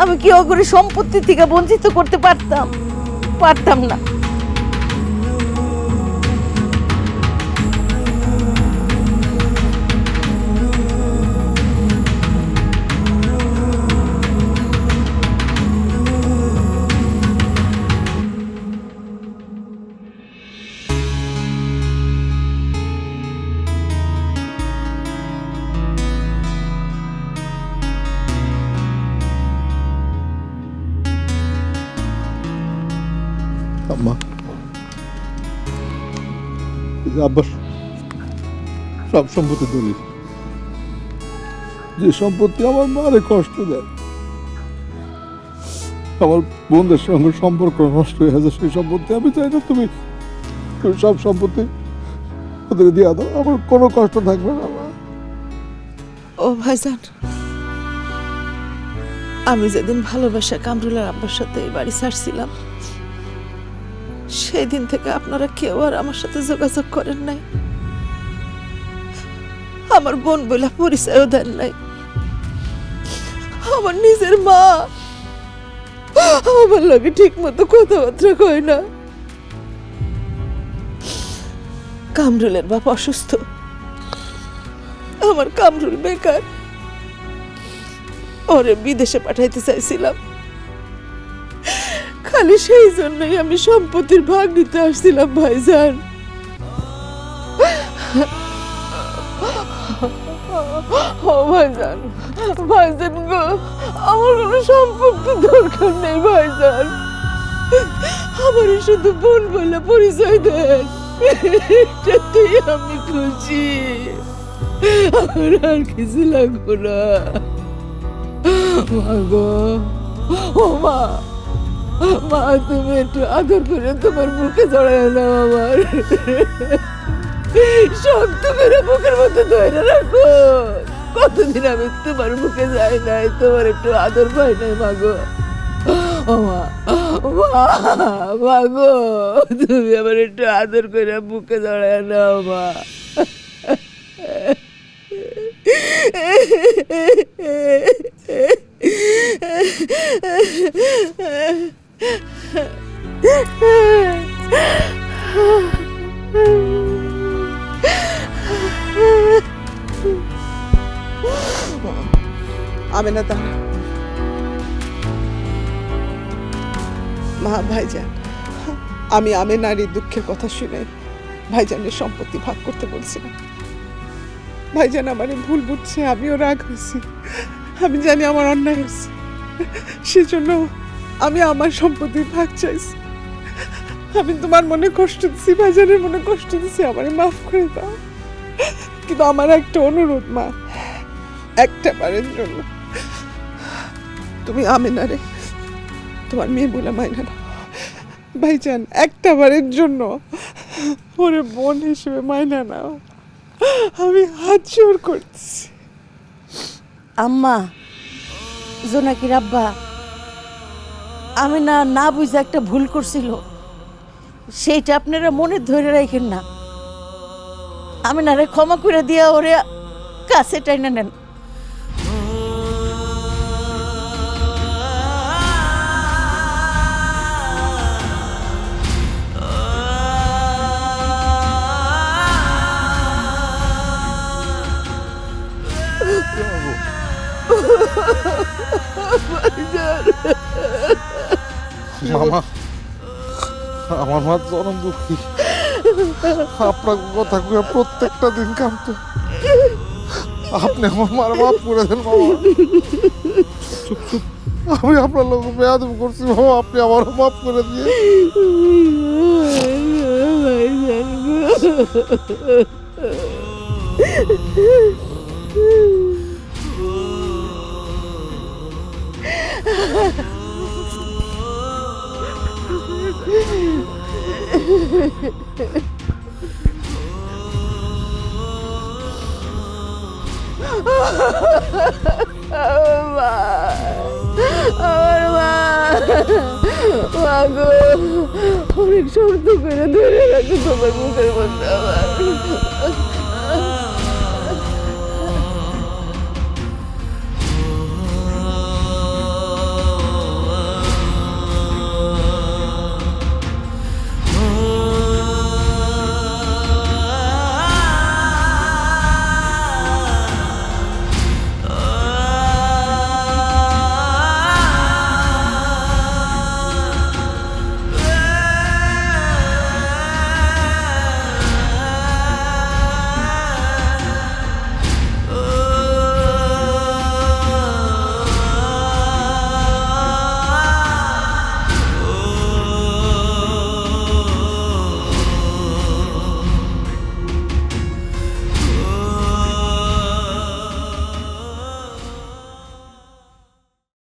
S5: আমি কি ওগুলো সম্পত্তি থেকে বঞ্চিত করতে পারতাম? পারতাম না।
S6: আম্মা, আব্বার সব সম্পত্তি দলিল, যে সম্পত্তি আমার মারে কষ্ট দেয়, আমার বোনদের সঙ্গে সম্পর্ক নষ্ট হয়ে আছে, সেই সম্পত্তি আমি চাই না তুমি সব সম্পত্তি ওদের দিয়ে দাও, আমার কোনো কষ্ট থাকবে না।
S1: ও ভাইজান, আমি যেদিন ভালোবাসা কামরুলের আব্বার সাথে এই বাড়ি ছাড়ছিলাম, সেই দিন থেকে আপনারা কেউ আর আমার সাথে যোগাযোগ করেন নাই, আমার বোন বলে পরিচয়ও দেন নাই।
S10: আমার নিজের মা আমার লগে ঠিক মতো কথাবার্তা কয় না। কামরুলের বাপ অসুস্থ, আমার কামরুল বেকার, ওরে বিদেশে পাঠাইতে চাইছিলাম। খালি সেই জন্যই আমি সম্পত্তির ভাগ নিতে আসছিলাম ভাইজান। ও ভাইজান, ভাইজান গো, আমার কোনো সম্পত্তির দরকার নেই ভাইজান, আমার শুধু বোন বলে পরিচয় দেন, এটাতেই আমি খুশি, আমার আর কিছু লাগবো না। মা গো, ও মা, মা তুমি একটু আদর করে তোমার মুখে জড়ায় নাও, আমার শক্ত করে বুকের মধ্যে ধরে রাখো। কতদিন আমি তোমার মুখে যাই নাই, তোমার একটু আদর পাই নাই মা গো। ও মা, মা গো, তুমি আমার একটু আদর করে বুকে জড়ায় নাও মা। আমেনা দাঁড়া। মা, ভাইজান, আমি আমেনার এই দুঃখের কথা শুনে ভাইজানের সম্পত্তি ভাগ করতে বলছিলাম। ভাইজান আমারে ভুল বুঝছে, আমিও রাগ হয়েছি, আমি জানি আমার অন্যায় হয়েছে, সেজন্য আমি আমার সম্পত্তির ভাগ চাইছি। আমি তোমার মনে কষ্ট দিচ্ছি, ভাইজানের মনে কষ্ট দিচ্ছি, আমারে মাফ করে দাও। কিন্তু আমার একটা অনুরোধ মা, একটা বারের জন্য তুমি আমেনারে তোমার মেয়ে বলে মাইনা নাও। ভাইজান, একটা বারের জন্য ওরে বোন হিসেবে মাইনা নাও, আমি হাত জোর করছি।
S5: আম্মা, জোনাকির আব্বা, আমি না বুঝে একটা ভুল করছিল, সেইটা আপনারা মনে ধরে রাখেন না। আমি না রে ক্ষমা করে দিয়া ওরে কাছে টাইনা নেন।
S11: মামা, আমার মা চরম দুঃখী, আপনার কথা কয়ে প্রত্যেকটা দিন কাঁদতো। আপনি আমার মার মাফ করে দেন মামা। আমি আপনার লোক বেয়াদব করছি মামা, আপনি আমারও মাফ করে দিয়ে।
S10: অনেক শক্ত করে ধরে রাখো তোমার মুখের মধ্যে আমার।